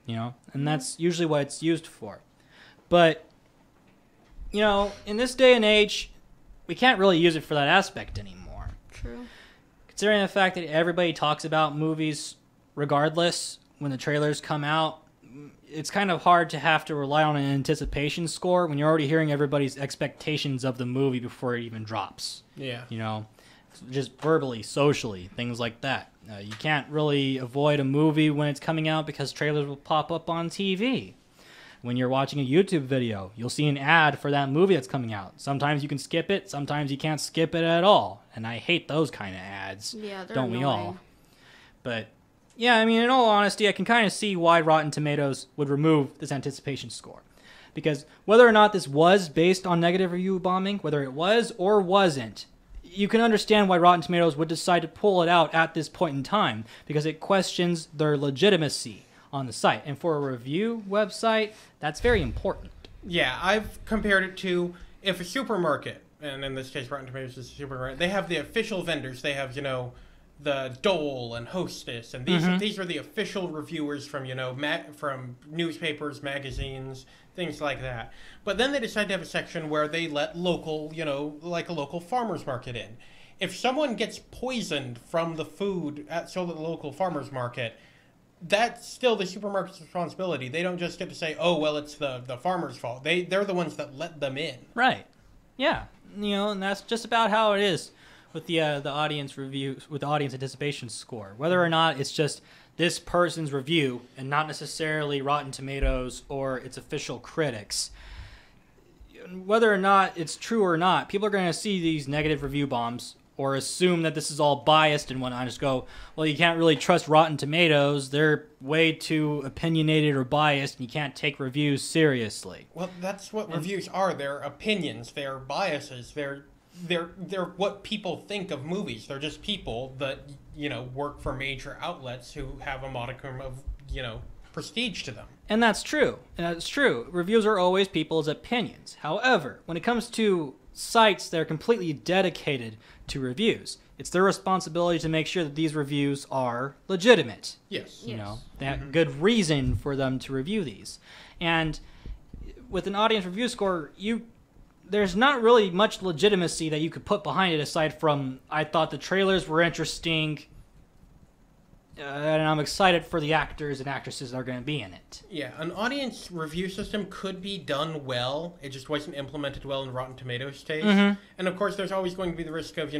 Speaker 3: And that's usually what it's used for. But in this day and age, we can't really use it for that aspect anymore.
Speaker 5: True.
Speaker 3: Considering the fact that everybody talks about movies regardless when the trailers come out, it's kind of hard to have to rely on an anticipation score when you're already hearing everybody's expectations of the movie before it even drops.
Speaker 4: Yeah.
Speaker 3: Just verbally, socially, things like that. You can't really avoid a movie when it's coming out because trailers will pop up on TV. When you're watching a YouTube video, you'll see an ad for that movie that's coming out. Sometimes you can skip it, sometimes you can't skip it at all. And I hate those kind of ads.
Speaker 5: Yeah, they're
Speaker 3: don't
Speaker 5: annoying.
Speaker 3: we all? But, yeah, in all honesty, I can kind of see why Rotten Tomatoes would remove this anticipation score. Because whether or not this was based on negative review bombing, whether it was or wasn't, you can understand why Rotten Tomatoes would decide to pull it out at this point in time, because it questions their legitimacy on the site. And for a review website, that's very important.
Speaker 4: Yeah, I've compared it to if a supermarket, and in this case Rotten Tomatoes is a supermarket, they have the official vendors. They have, the Dole and Hostess, and these are the official reviewers from, from newspapers, magazines, things like that. But then they decide to have a section where they let local, like a local farmer's market in. If someone gets poisoned from the food sold at the local farmer's market, that's still the supermarket's responsibility. They don't just get to say, oh, well, it's the farmer's fault. They're the ones that let them in.
Speaker 3: Right. Yeah. And that's just about how it is with the audience review, with the audience anticipation score. Whether or not it's just this person's review and not necessarily Rotten Tomatoes or its official critics, whether or not it's true or not, people are going to see these negative review bombs or assume that this is all biased and whatnot. Just go, well, you can't really trust Rotten Tomatoes. They're way too opinionated or biased, and you can't take reviews seriously.
Speaker 4: Well, that's what reviews are. They're opinions. They're biases. They're what people think of movies. They're just people that, work for major outlets who have a modicum of, prestige to them.
Speaker 3: And that's true. That's true. Reviews are always people's opinions. However, when it comes to sites that are completely dedicated to reviews, it's their responsibility to make sure that these reviews are legitimate.
Speaker 4: Yes.
Speaker 3: You know, they have good reason for them to review these. And with an audience review score, there's not really much legitimacy that you could put behind it aside from, I thought the trailers were interesting, and I'm excited for the actors and actresses that are going to be in it.
Speaker 4: Yeah, an audience review system could be done well. It just wasn't implemented well in Rotten Tomatoes stage. And of course, there's always going to be the risk of,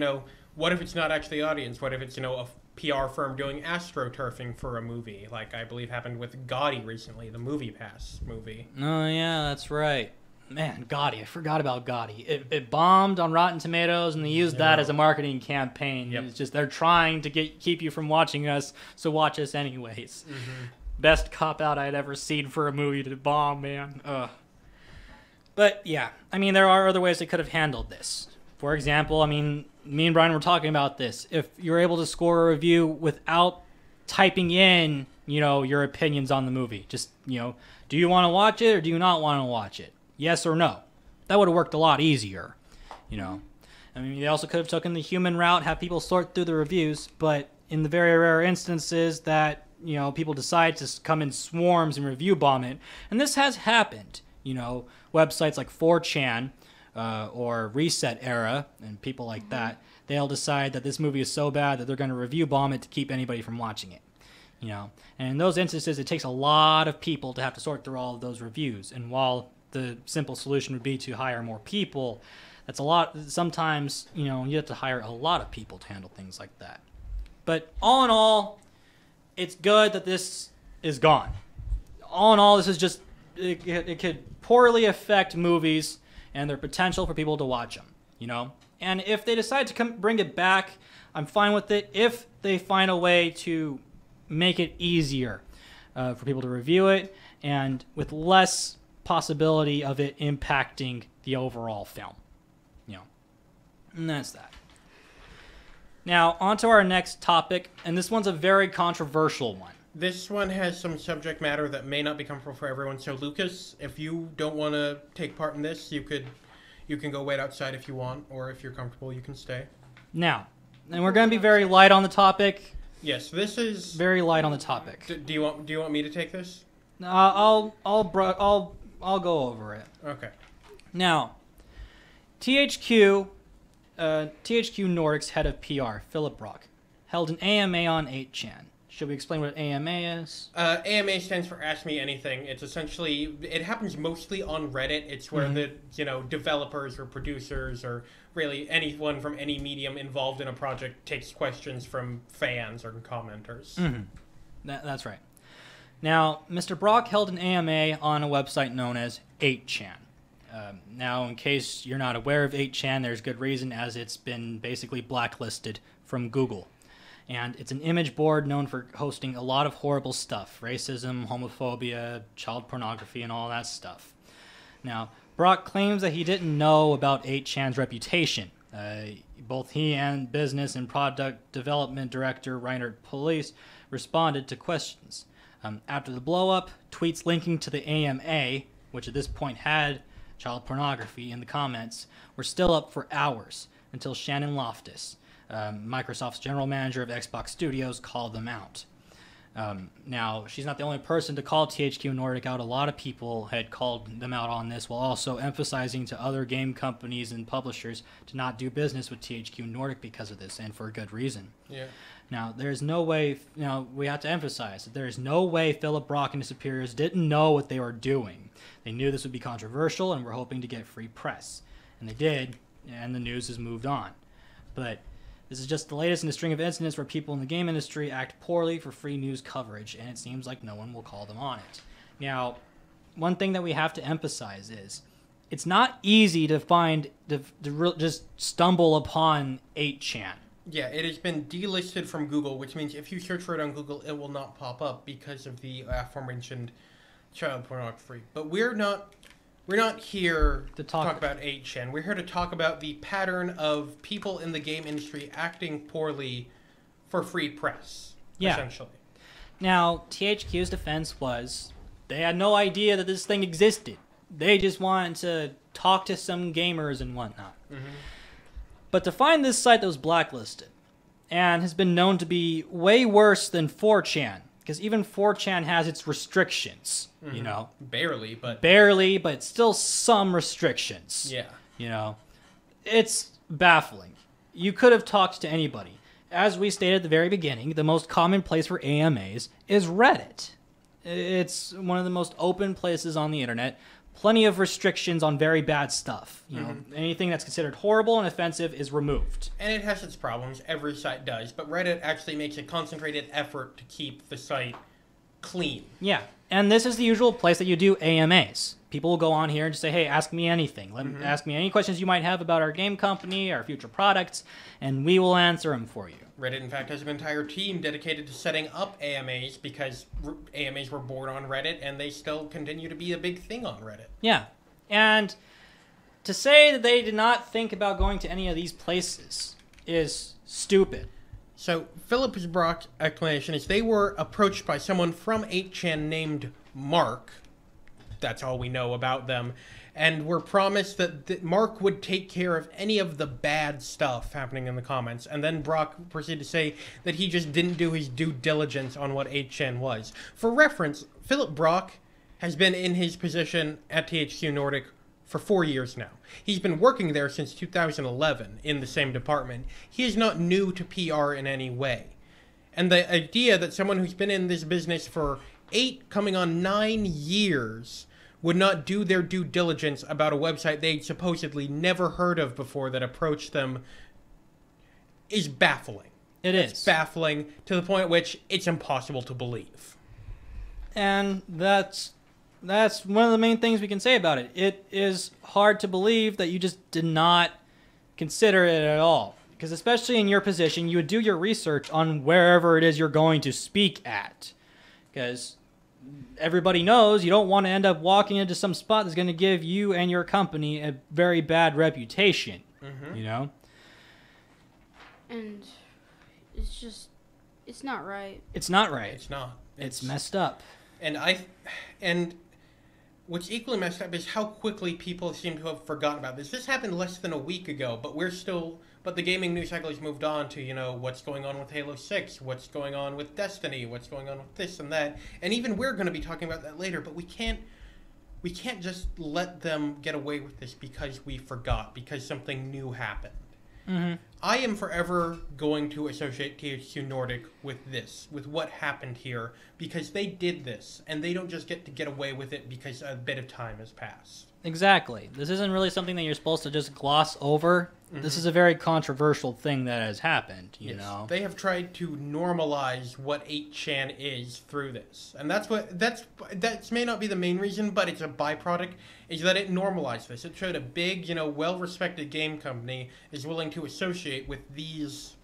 Speaker 4: what if it's not actually audience? What if it's, a PR firm doing astroturfing for a movie, like I believe happened with Gotti recently, the Movie Pass movie.
Speaker 3: Oh, yeah, that's right. Man, Gotti. I forgot about Gotti. It bombed on Rotten Tomatoes, and they used that as a marketing campaign.
Speaker 4: Yep.
Speaker 3: It's just they're trying to keep you from watching us, so watch us anyways. Best cop-out I'd ever seen for a movie to bomb, man. Ugh. But, yeah, I mean, there are other ways they could have handled this. For example, I mean, me and Brian were talking about this. If you're able to score a review without typing in, your opinions on the movie, just, do you want to watch it or do you not want to watch it? Yes or no. That would have worked a lot easier, I mean, they also could have taken the human route, have people sort through the reviews, but in the very rare instances that, people decide to come in swarms and review bomb it, and this has happened, websites like 4chan or Reset Era and people like that, they'll decide that this movie is so bad that they're going to review bomb it to keep anybody from watching it. And in those instances, it takes a lot of people to have to sort through all of those reviews, and while the simple solution would be to hire more people, that's a lot. Sometimes, you have to hire a lot of people to handle things like that. But all in all, it's good that this is gone. All in all, this is just, it could poorly affect movies and their potential for people to watch them, And if they decide to bring it back, I'm fine with it if they find a way to make it easier for people to review it and with less possibility of it impacting the overall film. And that's that. Now, on to our next topic, and this one's a very controversial one.
Speaker 4: This one has some subject matter that may not be comfortable for everyone. So, Lucas, if you don't want to take part in this, you can go wait outside if you want, or if you're comfortable, you can stay.
Speaker 3: Now, and we're going to be very light on the topic.
Speaker 4: Yes, this is
Speaker 3: very light on the topic.
Speaker 4: Do you want me to take this?
Speaker 3: I'll go over it.
Speaker 4: Okay.
Speaker 3: Now, THQ Nordic's head of PR, Philip Brock, held an AMA on 8chan. Should we explain what AMA is?
Speaker 4: AMA stands for Ask Me Anything. It's essentially, it happens mostly on Reddit. It's where the developers or producers or really anyone from any medium involved in a project takes questions from fans or commenters.
Speaker 3: That's right. Now, Mr. Brock held an AMA on a website known as 8chan. Now, in case you're not aware of 8chan, there's good reason, as it's been basically blacklisted from Google. And it's an image board known for hosting a lot of horrible stuff. Racism, homophobia, child pornography, and all that stuff. Now, Brock claims that he didn't know about 8chan's reputation. Both he and business and product development director Reinhard Police responded to questions. After the blow-up, tweets linking to the AMA, which at this point had child pornography in the comments, were still up for hours until Shannon Loftus, Microsoft's general manager of Xbox Studios, called them out. Now, she's not the only person to call THQ Nordic out. A lot of people had called them out on this, while also emphasizing to other game companies and publishers to not do business with THQ Nordic because of this, and for a good reason.
Speaker 4: Yeah.
Speaker 3: Now, there's no way, we have to emphasize that there is no way Philip Brock and his superiors didn't know what they were doing. They knew this would be controversial and were hoping to get free press. And they did, and the news has moved on. But this is just the latest in a string of incidents where people in the game industry act poorly for free news coverage, and it seems like no one will call them on it. Now, one thing that we have to emphasize is it's not easy to find, just stumble upon 8chan.
Speaker 4: Yeah, it has been delisted from Google, which means if you search for it on Google, it will not pop up because of the aforementioned child pornography. But we're not here to talk about 8chan. We're here to talk about the pattern of people in the game industry acting poorly for free press, essentially.
Speaker 3: Now, THQ's defense was they had no idea that this thing existed. They just wanted to talk to some gamers and whatnot. But to find this site that was blacklisted and has been known to be way worse than 4chan, because even 4chan has its restrictions, you know.
Speaker 4: Barely,
Speaker 3: but still some restrictions.
Speaker 4: Yeah.
Speaker 3: You know, it's baffling. You could have talked to anybody. As we stated at the very beginning, the most common place for AMAs is Reddit. It's one of the most open places on the internet. Plenty of restrictions on very bad stuff. You know, anything that's considered horrible and offensive is removed.
Speaker 4: And it has its problems. Every site does. But Reddit actually makes a concentrated effort to keep the site clean.
Speaker 3: Yeah. And this is the usual place that you do AMAs. People will go on here and just say, hey, ask me anything. Ask me any questions you might have about our game company, our future products, and we will answer them for you.
Speaker 4: Reddit, in fact, has an entire team dedicated to setting up AMAs because AMAs were born on Reddit, and they still continue to be a big thing on Reddit.
Speaker 3: Yeah. And to say that they did not think about going to any of these places is stupid.
Speaker 4: So, Philip's Brock's explanation is they were approached by someone from 8chan named Mark. That's all we know about them. And were promised that Mark would take care of any of the bad stuff happening in the comments. And then Brock proceeded to say that he just didn't do his due diligence on what 8chan was. For reference, Philip Brock has been in his position at THQ Nordic for 4 years now. He's been working there since 2011 in the same department. He is not new to PR in any way. And the idea that someone who's been in this business for 8, coming on 9 years would not do their due diligence about a website they'd supposedly never heard of before that approached them is baffling. It's baffling to the point at which it's impossible to believe.
Speaker 3: And that's one of the main things we can say about it. It is hard to believe that you just did not consider it at all. Because especially in your position, you would do your research on wherever it is you're going to speak at. Because everybody knows you don't want to end up walking into some spot that's going to give you and your company a very bad reputation. You know?
Speaker 5: And it's just, it's not right.
Speaker 3: It's not right.
Speaker 4: It's not.
Speaker 3: It's messed up.
Speaker 4: And what's equally messed up is how quickly people seem to have forgotten about this. This happened less than a week ago, but the gaming news cycle has moved on to, you know, what's going on with Halo 6, what's going on with Destiny, what's going on with this and that. And even we're going to be talking about that later, but we can't just let them get away with this because we forgot, because something new happened. I am forever going to associate THQ Nordic with this, with what happened here, because they did this, and they don't just get to get away with it because a bit of time has passed.
Speaker 3: Exactly. This isn't really something that you're supposed to just gloss over. This is a very controversial thing that has happened, you know.
Speaker 4: They have tried to normalize what 8chan is through this. And that may not be the main reason, but it's a byproduct, is that it normalized this. It showed a big, you know, well-respected game company is willing to associate with these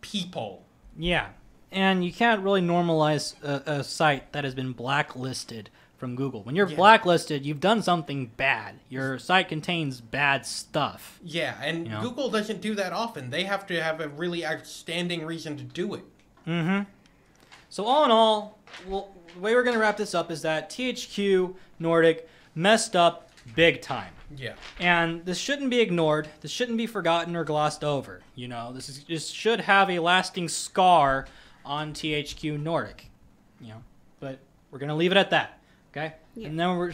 Speaker 4: people.
Speaker 3: Yeah. And you can't really normalize a site that has been blacklisted from Google. When you're blacklisted, you've done something bad. Your site contains bad stuff.
Speaker 4: Yeah, and
Speaker 3: you know?
Speaker 4: Google doesn't do that often. They have to have a really outstanding reason to do it.
Speaker 3: So all in all, the way we're going to wrap this up is that THQ Nordic messed up big time.
Speaker 4: Yeah.
Speaker 3: And this shouldn't be ignored. This shouldn't be forgotten or glossed over. You know, this should have a lasting scar on THQ Nordic. You know, but we're going to leave it at that. Okay?
Speaker 5: Yeah.
Speaker 3: And then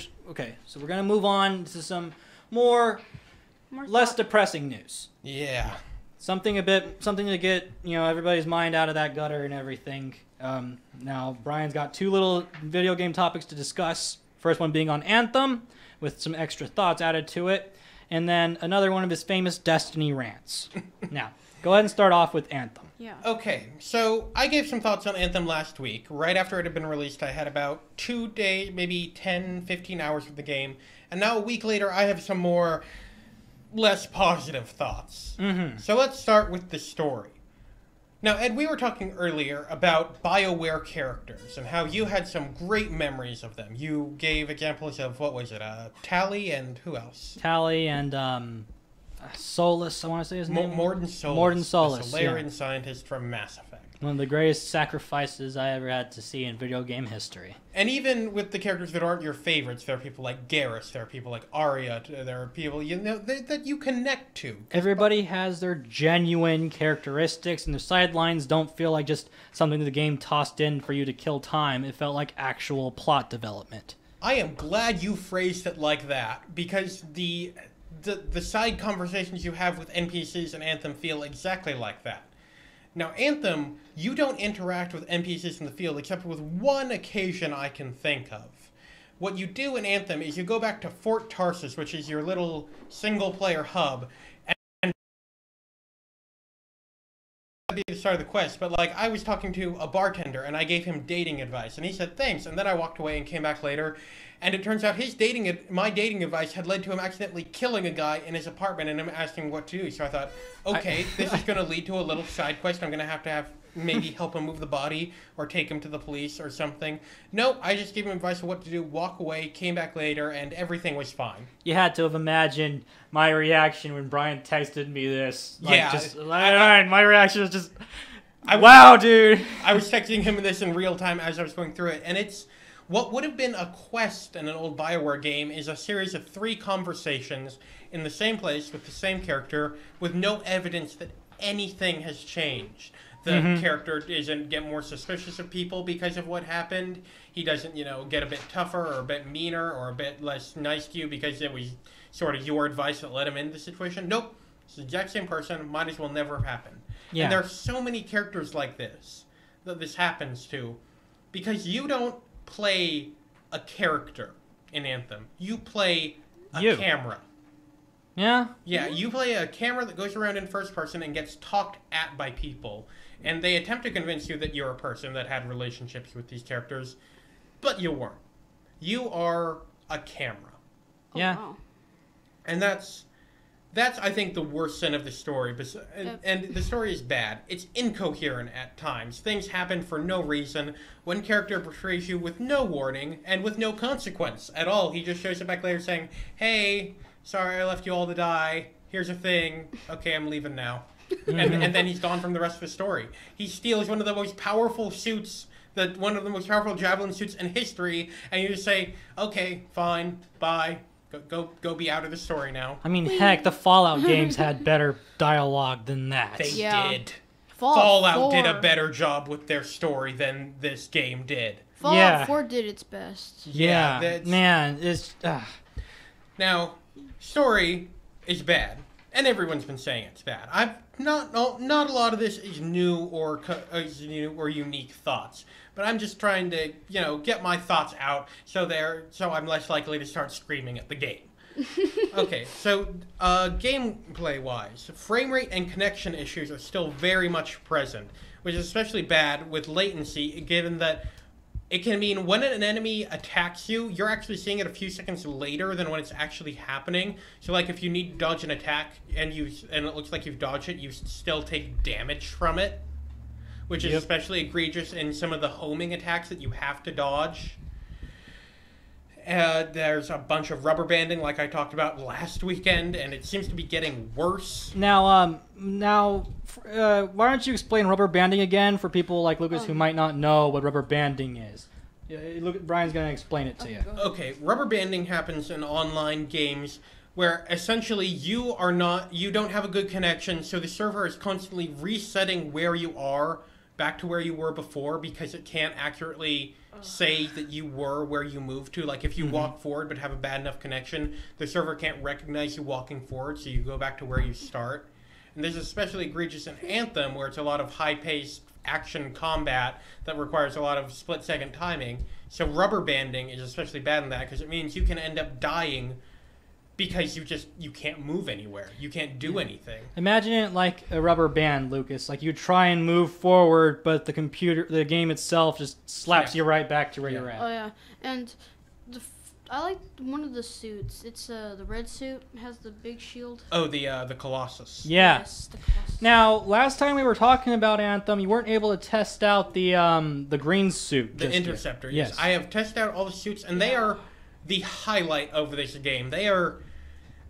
Speaker 3: so we're going to move on to some less depressing news.
Speaker 4: Yeah.
Speaker 3: Something to get, you know, everybody's mind out of that gutter and everything. Now, Brian's got 2 little video game topics to discuss. First one being on Anthem, with some extra thoughts added to it. And then another one of his famous Destiny rants. Now, go ahead and start off with Anthem.
Speaker 5: Yeah.
Speaker 4: Okay, so I gave some thoughts on Anthem last week. Right after it had been released, I had about 2 days, maybe 10, 15 hours of the game. And now a week later, I have some more less positive thoughts. So let's start with the story. Now, Ed, we were talking earlier about BioWare characters and how you had some great memories of them. You gave examples of, what was it, Tally and who else?
Speaker 3: Tally and Solus, I want to say his name.
Speaker 4: Morden Solus.
Speaker 3: Morden Solus,
Speaker 4: the Solarian scientist from Mass Effect.
Speaker 3: One of the greatest sacrifices I ever had to see in video game history.
Speaker 4: And even with the characters that aren't your favorites, there are people like Garrus, there are people like Arya, there are people that you connect to.
Speaker 3: Everybody has their genuine characteristics, and the sidelines don't feel like just something that the game tossed in for you to kill time. It felt like actual plot development.
Speaker 4: I am glad you phrased it like that, because the side conversations you have with NPCs in Anthem feel exactly like that. Now, Anthem, you don't interact with NPCs in the field except with one occasion I can think of. What you do in Anthem is you go back to Fort Tarsus, which is your little single-player hub, and that'd be the start of the quest, but like, I was talking to a bartender, and I gave him dating advice, and he said, thanks, and then I walked away and came back later, and it turns out my dating advice had led to him accidentally killing a guy in his apartment and him asking what to do. So I thought, okay, this is going to lead to a little side quest. I'm going to have maybe help him move the body or take him to the police or something. No, I just gave him advice on what to do, walk away, came back later, and everything was fine.
Speaker 3: You had to have imagined my reaction when Brian texted me this. Like,
Speaker 4: Yeah.
Speaker 3: My reaction was just, wow, dude.
Speaker 4: I was texting him this in real time as I was going through it, and it's... What would have been a quest in an old BioWare game is a series of 3 conversations in the same place with the same character with no evidence that anything has changed. The character doesn't get more suspicious of people because of what happened. He doesn't, get a bit tougher or a bit meaner or a bit less nice to you because it was sort of your advice that led him into the situation. Nope. It's the exact same person. Might as well never have happened.
Speaker 3: Yeah.
Speaker 4: And there are so many characters like this that this happens to because you don't play a character in Anthem. You play a camera.
Speaker 3: Yeah?
Speaker 4: Yeah, you play a camera that goes around in first person and gets talked at by people. And they attempt to convince you that you're a person that had relationships with these characters, but you weren't. You are a camera.
Speaker 3: Yeah.
Speaker 5: Oh, wow.
Speaker 4: And that's I think the worst sin of the story. And the story is bad. It's incoherent at times. Things happen for no reason. One character betrays you with no warning and with no consequence at all. He just shows up back later saying, hey, sorry I left you all to die. Here's a thing. Okay, I'm leaving now. and then he's gone from the rest of the story. He steals one of the most powerful suits, one of the most powerful javelin suits in history, and you just say, okay, fine, bye. Go be out of the story now.
Speaker 3: I mean, heck, the Fallout games had better dialogue than that.
Speaker 4: They did.
Speaker 5: Fallout
Speaker 4: did a better job with their story than this game did.
Speaker 5: Fallout 4 did its best.
Speaker 3: Yeah, man, it's...
Speaker 4: Now, story is bad, and everyone's been saying it's bad. Not a lot of this is new or unique thoughts, but I'm just trying to get my thoughts out so I'm less likely to start screaming at the game. Okay, so gameplay wise, frame rate and connection issues are still very much present, which is especially bad with latency, given that it can mean when an enemy attacks you, you're actually seeing it a few seconds later than when it's actually happening. So, like, if you need to dodge an attack and it looks like you've dodged it, you still take damage from it, which is especially egregious in some of the homing attacks that you have to dodge. There's a bunch of rubber banding, like I talked about last weekend, and it seems to be getting worse.
Speaker 3: Now, why don't you explain rubber banding again for people like Lucas who might not know what rubber banding is? Look, Brian's going to explain it to you.
Speaker 4: Okay, rubber banding happens in online games where essentially you don't have a good connection, so the server is constantly resetting where you are back to where you were before because it can't accurately say that you were where you moved to. Like, if you walk forward but have a bad enough connection, the server can't recognize you walking forward, so you go back to where you start. And this is especially egregious in Anthem, where it's a lot of high-paced action combat that requires a lot of split-second timing. So rubber banding is especially bad in that, because it means you can end up dying because you can't move anywhere. You can't do anything.
Speaker 3: Imagine it like a rubber band, Lucas. Like, you try and move forward, but the game itself just slaps you right back to where you're at.
Speaker 5: Oh yeah, and I like one of the suits. It's the red suit. It has the big shield.
Speaker 4: Oh, the Colossus.
Speaker 3: Yeah.
Speaker 5: Yes, the Colossus.
Speaker 3: Now, last time we were talking about Anthem, you weren't able to test out the green suit.
Speaker 4: The Interceptor.
Speaker 3: Yes.
Speaker 4: I have tested out all the suits, and they are the highlight of this game. They are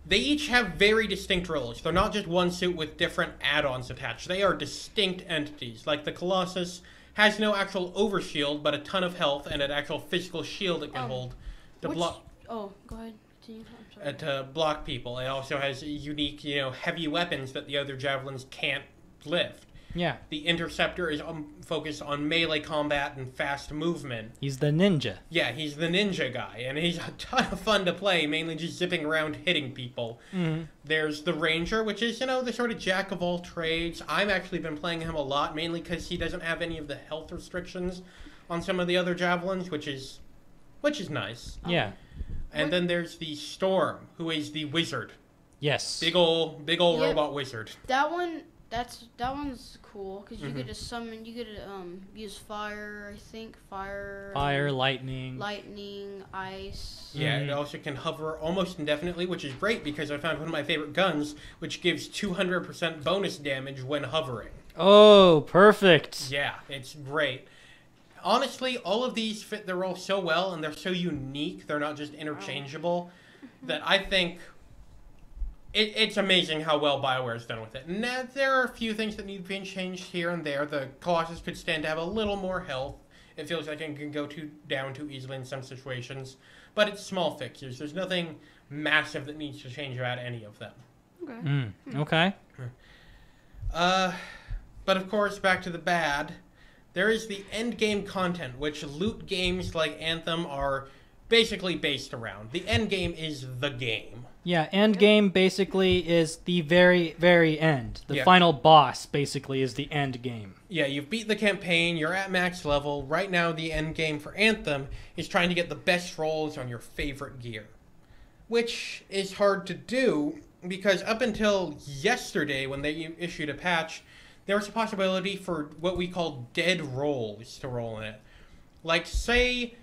Speaker 4: They each have very distinct roles. They're not just one suit with different add-ons attached. They are distinct entities. Like the Colossus has no actual overshield, but a ton of health and an actual physical shield it can hold to block.
Speaker 5: Oh, go ahead. Continue. I'm sorry.
Speaker 4: To block people. It also has unique, heavy weapons that the other javelins can't lift.
Speaker 3: Yeah.
Speaker 4: The Interceptor is focused on melee combat and fast movement.
Speaker 3: He's the ninja.
Speaker 4: Yeah, he's the ninja guy, and he's a ton of fun to play, mainly just zipping around hitting people.
Speaker 3: Mm-hmm.
Speaker 4: There's the Ranger, which is, the sort of jack of all trades. I've actually been playing him a lot, mainly because he doesn't have any of the health restrictions on some of the other javelins, which is nice.
Speaker 3: Yeah.
Speaker 4: And then there's the Storm, who is the wizard.
Speaker 3: Yes.
Speaker 4: Big ol'
Speaker 5: Yeah.
Speaker 4: robot wizard.
Speaker 5: That one's cool because you could just summon. You could use fire. I think fire.
Speaker 3: Fire, lightning.
Speaker 5: Lightning, ice.
Speaker 4: Yeah, it also can hover almost indefinitely, which is great because I found one of my favorite guns, which gives 200% bonus damage when hovering.
Speaker 3: Oh, perfect.
Speaker 4: Yeah, it's great. Honestly, all of these fit their role so well, and they're so unique, they're not just interchangeable, that I think it's amazing how well BioWare's done with it. And there are a few things that need to be changed here and there. The Colossus could stand to have a little more health. It feels like it can go down too easily in some situations. But it's small fixes. There's nothing massive that needs to change about any of them.
Speaker 5: Okay.
Speaker 3: Okay.
Speaker 4: But of course, back to the bad. There is the end game content, which loot games like Anthem are basically based around. The end game is the game.
Speaker 3: Yeah, end game basically is the very, very end. The
Speaker 4: Yeah.
Speaker 3: final boss basically is the end game.
Speaker 4: Yeah, you've beat the campaign, you're at max level. Right now, the end game for Anthem is trying to get the best rolls on your favorite gear. Which is hard to do, because up until yesterday, when they issued a patch, there was a possibility for what we call dead rolls to roll in it. Like, say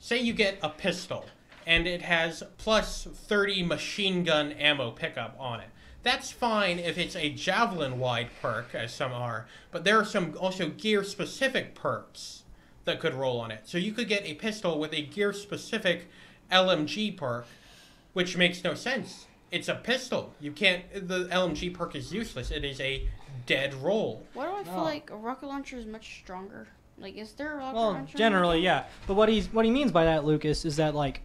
Speaker 4: you get a pistol, and it has plus 30 machine gun ammo pickup on it. That's fine if it's a javelin-wide perk, as some are, but there are some also gear-specific perks that could roll on it. So you could get a pistol with a gear-specific LMG perk, which makes no sense. It's a pistol. The LMG perk is useless. It is a dead roll.
Speaker 5: Why do I feel like a rocket launcher is much stronger? Like, is there a rocket
Speaker 3: Well,
Speaker 5: launcher?
Speaker 3: generally, yeah. But what he means by that, Lucas, is that like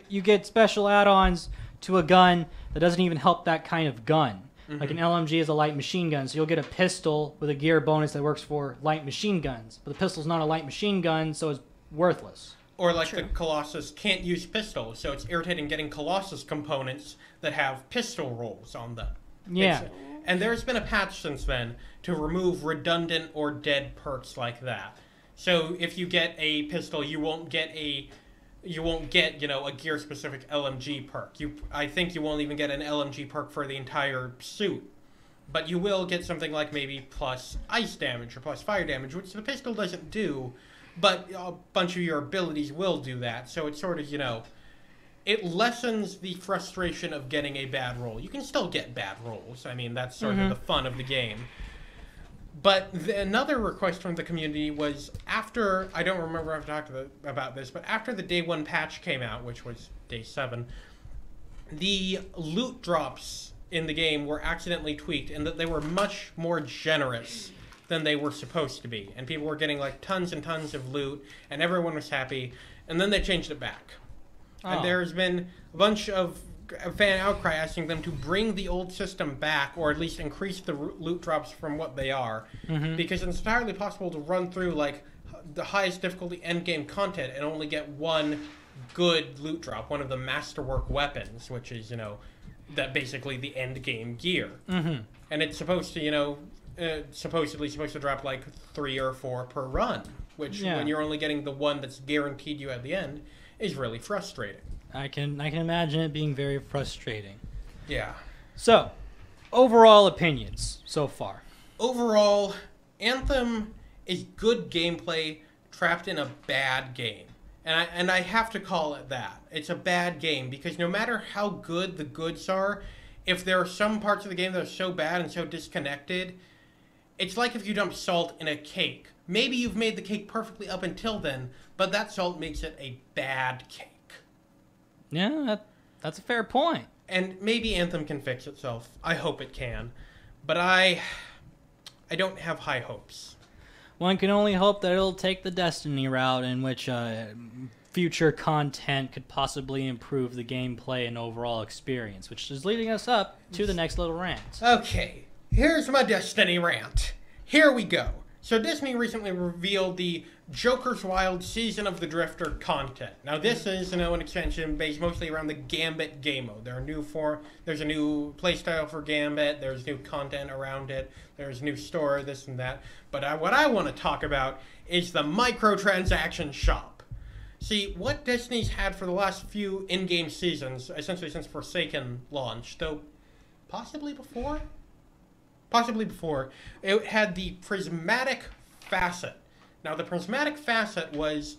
Speaker 3: you get special add-ons to a gun that doesn't even help that kind of gun. Like an LMG is a light machine gun, so you'll get a pistol with a gear bonus that works for light machine guns. But the pistol's not a light machine gun, so it's worthless.
Speaker 4: Or like the Colossus can't use pistols, so it's irritating getting Colossus components that have pistol rolls on them.
Speaker 3: Yeah.
Speaker 4: And there's been a patch since then to remove redundant or dead perks like that. So if you get a pistol, you won't get a gear specific LMG perk. I think you won't even get an LMG perk for the entire suit. But you will get something like maybe plus ice damage or plus fire damage, which the pistol doesn't do, but a bunch of your abilities will do that. So it's sort of, it lessens the frustration of getting a bad roll. You can still get bad rolls. I mean, that's sort of the fun of the game. But another request from the community was after, I don't remember if I've talked about this, but after the day 1 patch came out, which was day 7, the loot drops in the game were accidentally tweaked and that they were much more generous than they were supposed to be. And people were getting like tons and tons of loot and everyone was happy. And then they changed it back. And there's been a bunch of fan outcry asking them to bring the old system back, or at least increase the loot drops from what they are, because it's entirely possible to run through like the highest difficulty endgame content and only get one good loot drop, one of the masterwork weapons, which is that basically the endgame gear, and it's supposed to supposedly supposed to drop like 3 or 4 per run, which when you're only getting the one that's guaranteed you at the end is really frustrating.
Speaker 3: I can imagine it being very frustrating.
Speaker 4: Yeah.
Speaker 3: So, overall opinions so far.
Speaker 4: Overall, Anthem is good gameplay trapped in a bad game. And I have to call it that. It's a bad game because no matter how good the goods are, if there are some parts of the game that are so bad and so disconnected, it's like if you dump salt in a cake. Maybe you've made the cake perfectly up until then, but that salt makes it a bad cake.
Speaker 3: Yeah, that's a fair point.
Speaker 4: And maybe Anthem can fix itself. I hope it can. But I don't have high hopes.
Speaker 3: One can only hope that it'll take the Destiny route, in which future content could possibly improve the gameplay and overall experience, which is leading us up to the next little rant.
Speaker 4: Okay, here's my Destiny rant. Here we go. So Disney recently revealed the Joker's Wild Season of the Drifter content. Now this is, an expansion based mostly around the Gambit game mode. There's a new playstyle for Gambit, there's new content around it, there's new store, this and that. But what I want to talk about is the microtransaction shop. See, what Disney's had for the last few in-game seasons, essentially since Forsaken launched, though possibly before, it had the Prismatic Facet. Now, the Prismatic Facet was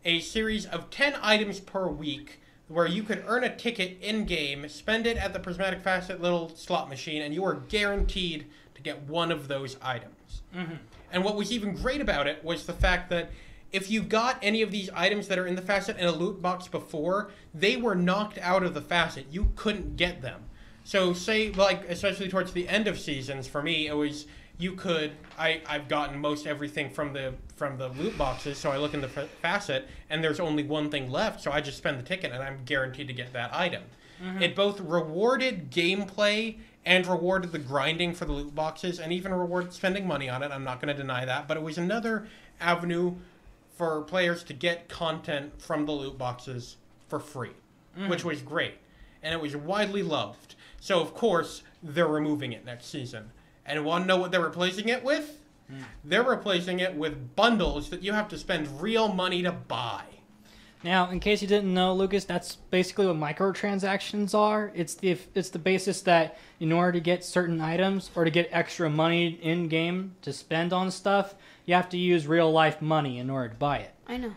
Speaker 4: a series of 10 items per week where you could earn a ticket in-game, spend it at the Prismatic Facet little slot machine, and you were guaranteed to get one of those items. Mm-hmm. And what was even great about it was the fact that if you got any of these items that are in the Facet in a loot box before, they were knocked out of the Facet. You couldn't get them. So say, especially towards the end of seasons, for me, it was, I've gotten most everything from the loot boxes, so I look in the Facet, and there's only one thing left, so I just spend the ticket, and I'm guaranteed to get that item. Mm-hmm. It both rewarded gameplay and rewarded the grinding for the loot boxes, and even rewarded spending money on it. I'm not going to deny that, but it was another avenue for players to get content from the loot boxes for free, which was great, and it was widely loved. So, of course, they're removing it next season. And want to know what they're replacing it with? They're replacing it with bundles that you have to spend real money to buy.
Speaker 3: Now, in case you didn't know, Lucas, that's basically what microtransactions are. It's the basis that in order to get certain items or to get extra money in-game to spend on stuff, you have to use real-life money in order to buy it.
Speaker 5: I know.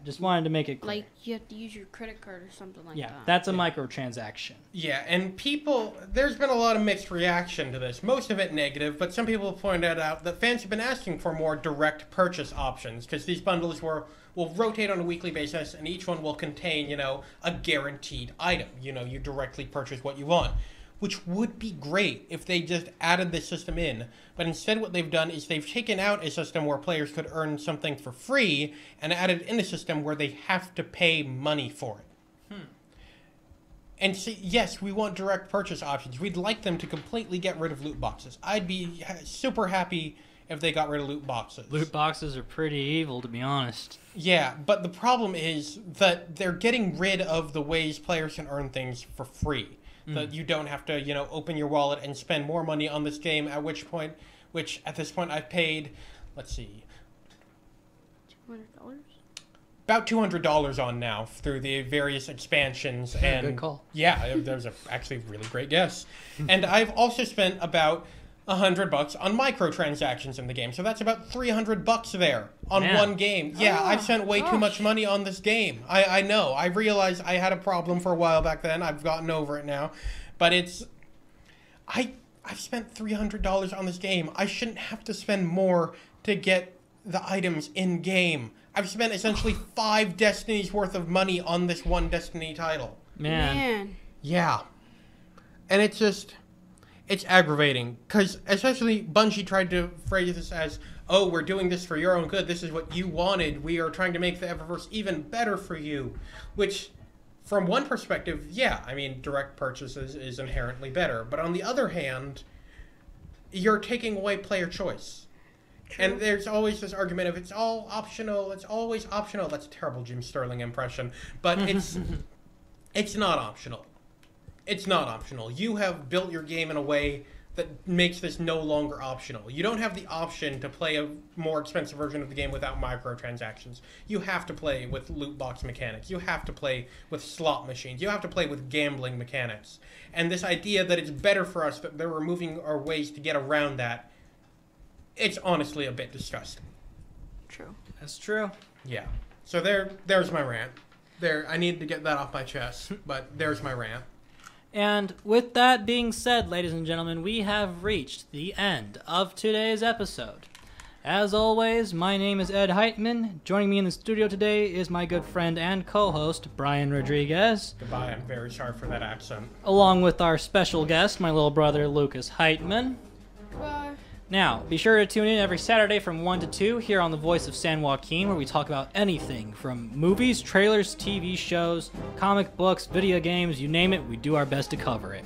Speaker 3: Just wanted to make it clear.
Speaker 5: Like, you have to use your credit card or something like that.
Speaker 3: Yeah, that's a microtransaction.
Speaker 4: Yeah, and there's been a lot of mixed reaction to this. Most of it negative, but some people have pointed out that fans have been asking for more direct purchase options, because these bundles will rotate on a weekly basis, and each one will contain, a guaranteed item. You directly purchase what you want, which would be great if they just added this system in. But instead what they've done is they've taken out a system where players could earn something for free and added in a system where they have to pay money for it. And see, yes, we want direct purchase options. We'd like them to completely get rid of loot boxes. I'd be super happy if they got rid of loot boxes.
Speaker 3: Loot boxes are pretty evil, to be honest.
Speaker 4: Yeah, but the problem is that they're getting rid of the ways players can earn things for free. That you don't have to, open your wallet and spend more money on this game, at this point I've paid, let's see,
Speaker 5: $200?
Speaker 4: about $200 on now through the various expansions. And
Speaker 3: good call.
Speaker 4: Yeah, there's actually really great guess. And I've also spent about $100 on microtransactions in the game, so that's about $300 there on one game. Yeah, I've spent way too much money on this game. I know. I realized I had a problem for a while back then. I've gotten over it now, but I've spent $300 on this game. I shouldn't have to spend more to get the items in game. I've spent essentially 5 Destinies worth of money on this one Destiny title.
Speaker 3: Man.
Speaker 4: Yeah, and it's aggravating, because especially Bungie tried to phrase this as, oh, we're doing this for your own good. This is what you wanted. We are trying to make the Eververse even better for you. Which, from one perspective, yeah, direct purchases is inherently better. But on the other hand, you're taking away player choice. True. And there's always this argument of it's all optional. It's always optional. That's a terrible Jim Sterling impression. But it's not optional. It's not optional. You have built your game in a way that makes this no longer optional. You don't have the option to play a more expensive version of the game without microtransactions. You have to play with loot box mechanics. You have to play with slot machines. You have to play with gambling mechanics. And this idea that it's better for us that they're removing our ways to get around that, it's honestly a bit disgusting.
Speaker 3: That's true.
Speaker 4: Yeah. So there's my rant. I needed to get that off my chest, but there's my rant.
Speaker 3: And with that being said, ladies and gentlemen, we have reached the end of today's episode. As always, my name is Ed Heitman. Joining me in the studio today is my good friend and co-host, Brian Rodriguez.
Speaker 4: Goodbye, I'm very sorry for that accent.
Speaker 3: Along with our special guest, my little brother, Lucas Heitman.
Speaker 5: Goodbye.
Speaker 3: Now, be sure to tune in every Saturday from 1 to 2 here on The Voice of San Joaquin, where we talk about anything from movies, trailers, TV shows, comic books, video games, you name it, we do our best to cover it.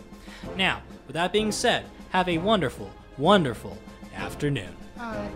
Speaker 3: Now, with that being said, have a wonderful, wonderful afternoon.
Speaker 5: Alright.